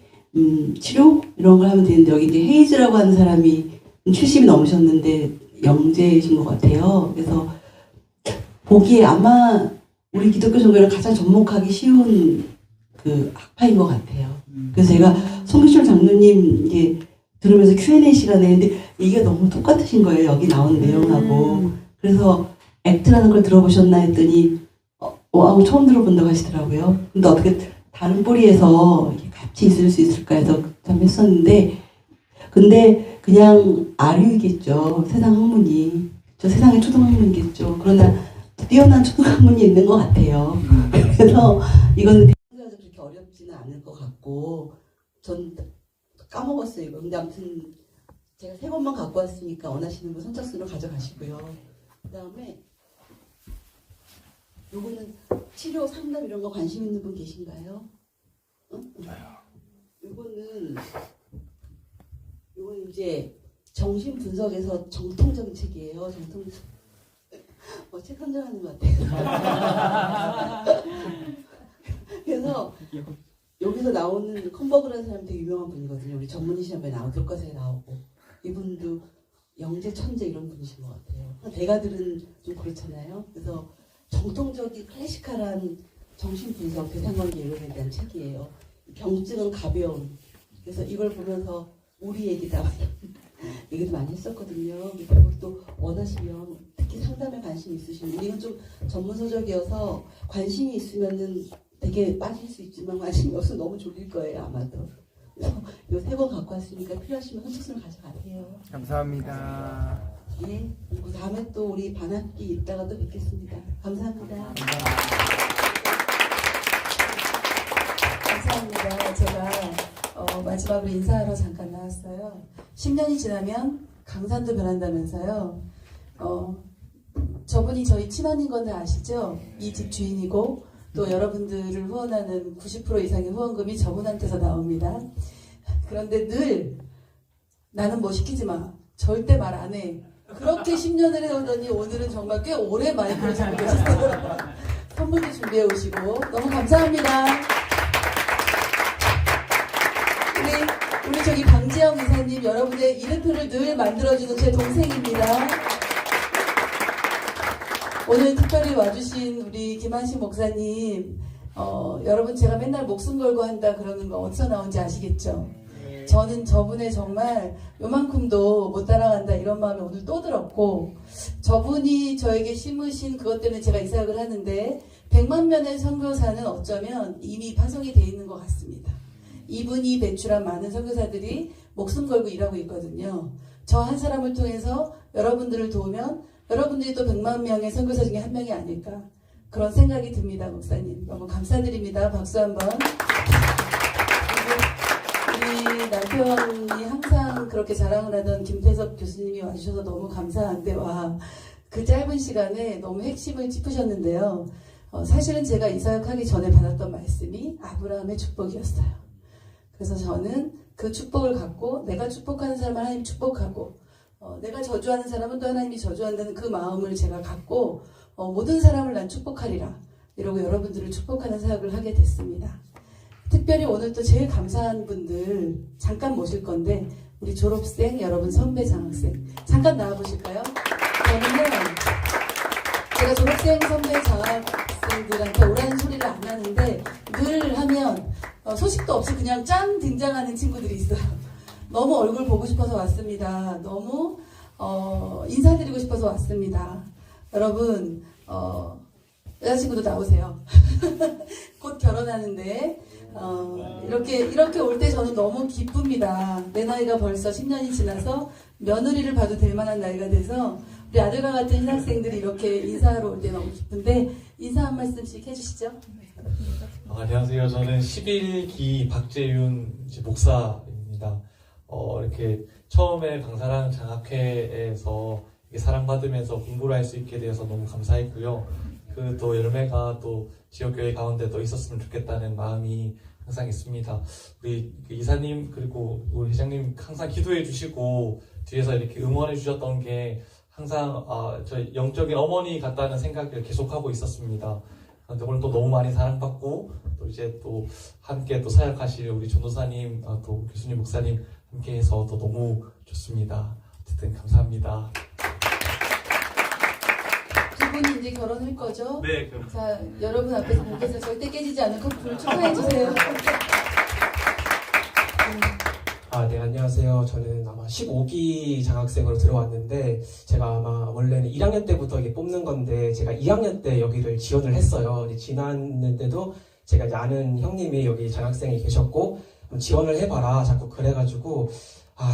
S5: 치료 이런 걸 하면 되는데 여기 이제 헤이즈라고 하는 사람이 70이 넘으셨는데 영재이신 것 같아요. 그래서 보기에 아마 우리 기독교 종교를 가장 접목하기 쉬운 그 학파인 것 같아요. 그래서 제가 송기철 장로님 이게 들으면서 Q&A 시간에 했는데 이게 너무 똑같으신 거예요. 여기 나온 내용하고. 그래서 액트라는 걸 들어보셨나 했더니 처음 들어본다고 하시더라고요. 근데 어떻게 다른 뿌리에서 같이 있을 수 있을까 해서 참 했었는데 근데 그냥 아류이겠죠. 세상 학문이. 세상의 초등학문이겠죠. 그러나 뛰어난 초등학문이 있는 것 같아요. 그래서 이거는 그렇게 어렵지는 않을 것 같고 전 까먹었어요 이거. 근데 아무튼 제가 3권만 갖고 왔으니까 원하시는 분 선착순으로 가져가시고요. 그 다음에 요거는 치료 상담 이런 거 관심 있는 분 계신가요? 요거는 이제 정신 분석에서 정통적인 책이에요. 책 선정하는 것 같아요. 그래서 여기서 나오는 컨버그라는 사람이 되게 유명한 분이거든요. 우리 전문의 시험에 나오고 교과서에 나오고 이분도 영재 천재 이런 분이신 것 같아요. 대가들은 좀 그렇잖아요. 그래서 정통적인 클래시컬한 정신분석 대상관계 이론에 대한 책이에요. 병증은 가벼운. 그래서 이걸 보면서 우리 얘기다 얘기도 많이 했었거든요. 그리고 또 원하시면 특히 상담에 관심 있으신 우리는 좀 전문서적이어서 관심이 있으면은 되게 빠질 수 있지만 관심이 없으면 너무 졸릴 거예요 아마도. 그래서 요 3권 갖고 왔으니까 필요하시면 헌책순을 가져가세요.
S6: 감사합니다.
S5: 예. 그리고 다음에 또 우리 반학기 있다가 또 뵙겠습니다. 감사합니다.
S7: 감사합니다. 제가 마지막으로 인사하러 잠깐 나왔어요. 10년이 지나면 강산도 변한다면서요. 저분이 저희 친언인 건 다 아시죠? 이 집 주인이고 또 여러분들을 후원하는 90% 이상의 후원금이 저분한테서 나옵니다. 그런데 늘 나는 뭐 시키지 마. 절대 말 안 해. 그렇게 10년을 해오더니 오늘은 정말 꽤 오래 마이크를 잡고 계셨어요. 선물도 준비해 오시고 너무 감사합니다. 우리 저기 방지영 이사님 여러분의 이름표를 늘 만들어주는 제 동생입니다. 오늘 특별히 와주신 우리 김한식 목사님 여러분 제가 맨날 목숨 걸고 한다 그러는 거 어디서 나온지 아시겠죠? 저는 저분의 정말 요만큼도 못 따라간다 이런 마음이 오늘 또 들었고 저분이 저에게 심으신 그것 때문에 제가 이 사역을 하는데 100만 명의 선교사는 어쩌면 이미 파송이 돼 있는 것 같습니다. 이분이 배출한 많은 선교사들이 목숨 걸고 일하고 있거든요. 저 한 사람을 통해서 여러분들을 도우면 여러분들이 또 100만 명의 선교사 중에 한 명이 아닐까 그런 생각이 듭니다. 목사님 너무 감사드립니다. 박수 한번. 우리 남편이 항상 그렇게 자랑을 하던 김태섭 교수님이 와주셔서 너무 감사한데 와 그 짧은 시간에 너무 핵심을 짚으셨는데요. 사실은 제가 이 사역하기 전에 받았던 말씀이 아브라함의 축복이었어요. 그래서 저는 그 축복을 갖고 내가 축복하는 사람을 하나님 축복하고 내가 저주하는 사람은 또 하나님이 저주한다는 그 마음을 제가 갖고 모든 사람을 난 축복하리라 이러고 여러분들을 축복하는 사역을 하게 됐습니다. 특별히 오늘 또 제일 감사한 분들 잠깐 모실 건데 우리 졸업생 여러분 선배 장학생 잠깐 나와보실까요? 저는요 제가 졸업생 선배 장학생들한테 오라는 소리를 안 하는데 늘 하면 소식도 없이 그냥 짠 등장하는 친구들이 있어요. 너무 얼굴 보고 싶어서 왔습니다. 너무 인사드리고 싶어서 왔습니다. 여러분 여자친구도 나오세요. 곧 결혼하는데 이렇게 올 때 저는 너무 기쁩니다. 내 나이가 벌써 10년이 지나서 며느리를 봐도 될 만한 나이가 돼서 우리 아들과 같은 신학생들이 이렇게 인사하러 올 때 너무 기쁜데 인사 한 말씀씩 해주시죠.
S8: 안녕하세요. 저는 11기 박재윤 목사입니다. 이렇게 처음에 강사랑 장학회에서 사랑받으면서 공부를 할 수 있게 되어서 너무 감사했고요. 그 또 열매가 또 지역교회 가운데 또 있었으면 좋겠다는 마음이 항상 있습니다. 우리 이사님 그리고 우리 회장님 항상 기도해 주시고 뒤에서 이렇게 응원해 주셨던 게 항상 저희 영적인 어머니 같다는 생각을 계속하고 있었습니다. 그런데 오늘 또 너무 많이 사랑받고 또 이제 또 함께 또 사역하실 우리 전도사님 또 교수님 목사님 함께해서 또 너무 좋습니다. 어쨌든 감사합니다.
S7: 두 분이 이제 결혼할 거죠?
S8: 네.
S7: 자, 여러분 앞에서 공개해서 절대 깨지지 않는 커플 축하해주세요.
S9: 네, 안녕하세요. 저는 아마 15기 장학생으로 들어왔는데, 제가 아마 원래는 1학년 때부터 이게 뽑는 건데, 제가 2학년 때 여기를 지원을 했어요. 지났는데도 제가 이제 아는 형님이 여기 장학생이 계셨고, 지원을 해봐라. 자꾸 그래가지고,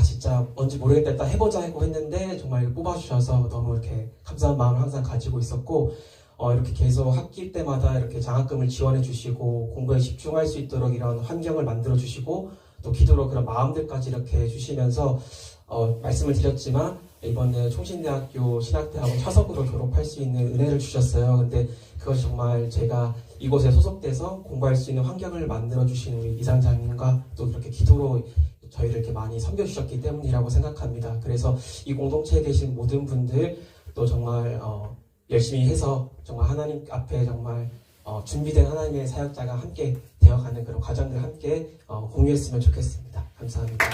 S9: 진짜 뭔지 모르겠다. 일단 해보자 하고 했는데, 정말 뽑아주셔서 너무 이렇게 감사한 마음을 항상 가지고 있었고, 이렇게 계속 학기 때마다 이렇게 장학금을 지원해 주시고, 공부에 집중할 수 있도록 이런 환경을 만들어 주시고, 또 기도로 그런 마음들까지 이렇게 해주시면서 말씀을 드렸지만 이번에 총신대학교 신학대학원 차석으로 졸업할 수 있는 은혜를 주셨어요. 근데 그것이 정말 제가 이곳에 소속돼서 공부할 수 있는 환경을 만들어주신 우리 이상장님과 또 그렇게 기도로 저희를 이렇게 많이 섬겨주셨기 때문이라고 생각합니다. 그래서 이 공동체에 계신 모든 분들 또 정말 열심히 해서 정말 하나님 앞에 정말 준비된 하나님의 사역자가 함께 되어가는 그런 과정들 함께 공유했으면 좋겠습니다. 감사합니다.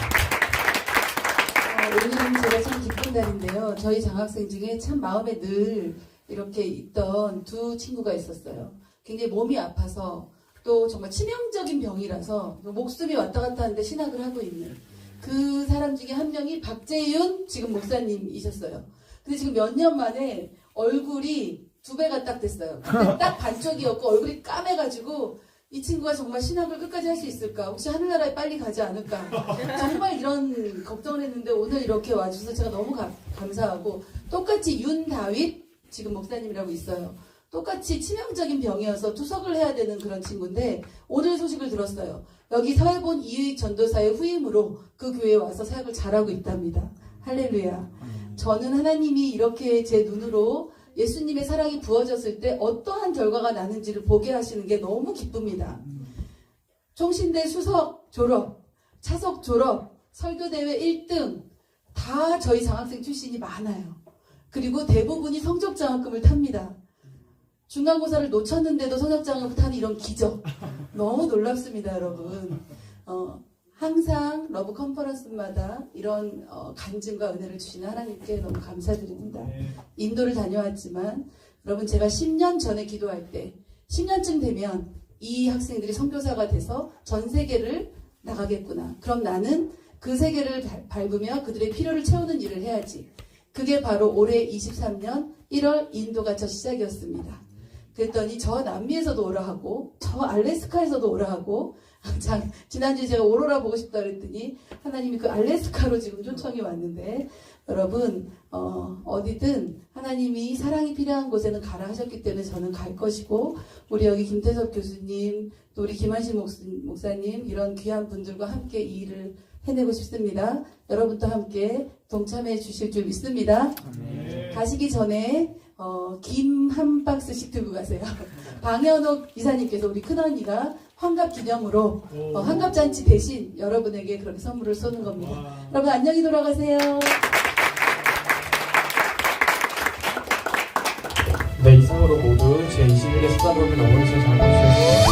S7: 오늘은 제가 참 기쁜 날인데요. 저희 장학생 중에 참 마음에 늘 이렇게 있던 두 친구가 있었어요. 굉장히 몸이 아파서 또 정말 치명적인 병이라서 목숨이 왔다 갔다 하는데 신학을 하고 있는 그 사람 중에 한 명이 박재윤 지금 목사님이셨어요. 근데 지금 몇 년 만에 얼굴이 2배가 딱 됐어요. 그때 딱 반쪽이었고 얼굴이 까매가지고 이 친구가 정말 신학을 끝까지 할 수 있을까? 혹시 하늘나라에 빨리 가지 않을까? 정말 이런 걱정을 했는데 오늘 이렇게 와주셔서 제가 너무 감사하고 똑같이 윤다윗 지금 목사님이라고 있어요. 똑같이 치명적인 병이어서 투석을 해야 되는 그런 친구인데 오늘 소식을 들었어요. 여기 서해본 이의익 전도사의 후임으로 그 교회에 와서 사역을 잘하고 있답니다. 할렐루야. 저는 하나님이 이렇게 제 눈으로 예수님의 사랑이 부어졌을 때 어떠한 결과가 나는지를 보게 하시는 게 너무 기쁩니다. 총신대 수석 졸업, 차석 졸업, 설교대회 1등 다 저희 장학생 출신이 많아요. 그리고 대부분이 성적장학금을 탑니다. 중간고사를 놓쳤는데도 성적장학금을 타는 이런 기적 너무 놀랍습니다, 여러분. 항상 러브 컨퍼런스마다 이런 간증과 은혜를 주시는 하나님께 너무 감사드립니다. 인도를 다녀왔지만 여러분 제가 10년 전에 기도할 때 10년쯤 되면 이 학생들이 선교사가 돼서 전 세계를 나가겠구나. 그럼 나는 그 세계를 밟으며 그들의 필요를 채우는 일을 해야지. 그게 바로 올해 23년 1월 인도가 첫 시작이었습니다. 그랬더니 저 남미에서도 오라 하고 저 알래스카에서도 오라 하고 지난주에 제가 오로라 보고 싶다 그랬더니 하나님이 그 알래스카로 지금 초청이 왔는데 여러분 어디든 하나님이 사랑이 필요한 곳에는 가라 하셨기 때문에 저는 갈 것이고 우리 여기 김태섭 교수님 또 우리 김한신 목사님 이런 귀한 분들과 함께 이 일을 해내고 싶습니다. 여러분도 함께 동참해 주실 줄 믿습니다. 가시기 전에 김 한 박스씩 들고 가세요. 방현옥 이사님께서 우리 큰언니가 환갑 기념으로 환갑잔치 대신 여러분에게 그렇게 선물을 쏘는 겁니다. 여러분 안녕히 돌아가세요.
S3: 네, 이상으로 모두 제21회 수다범을 넘어주셔서 잘 봐주셔서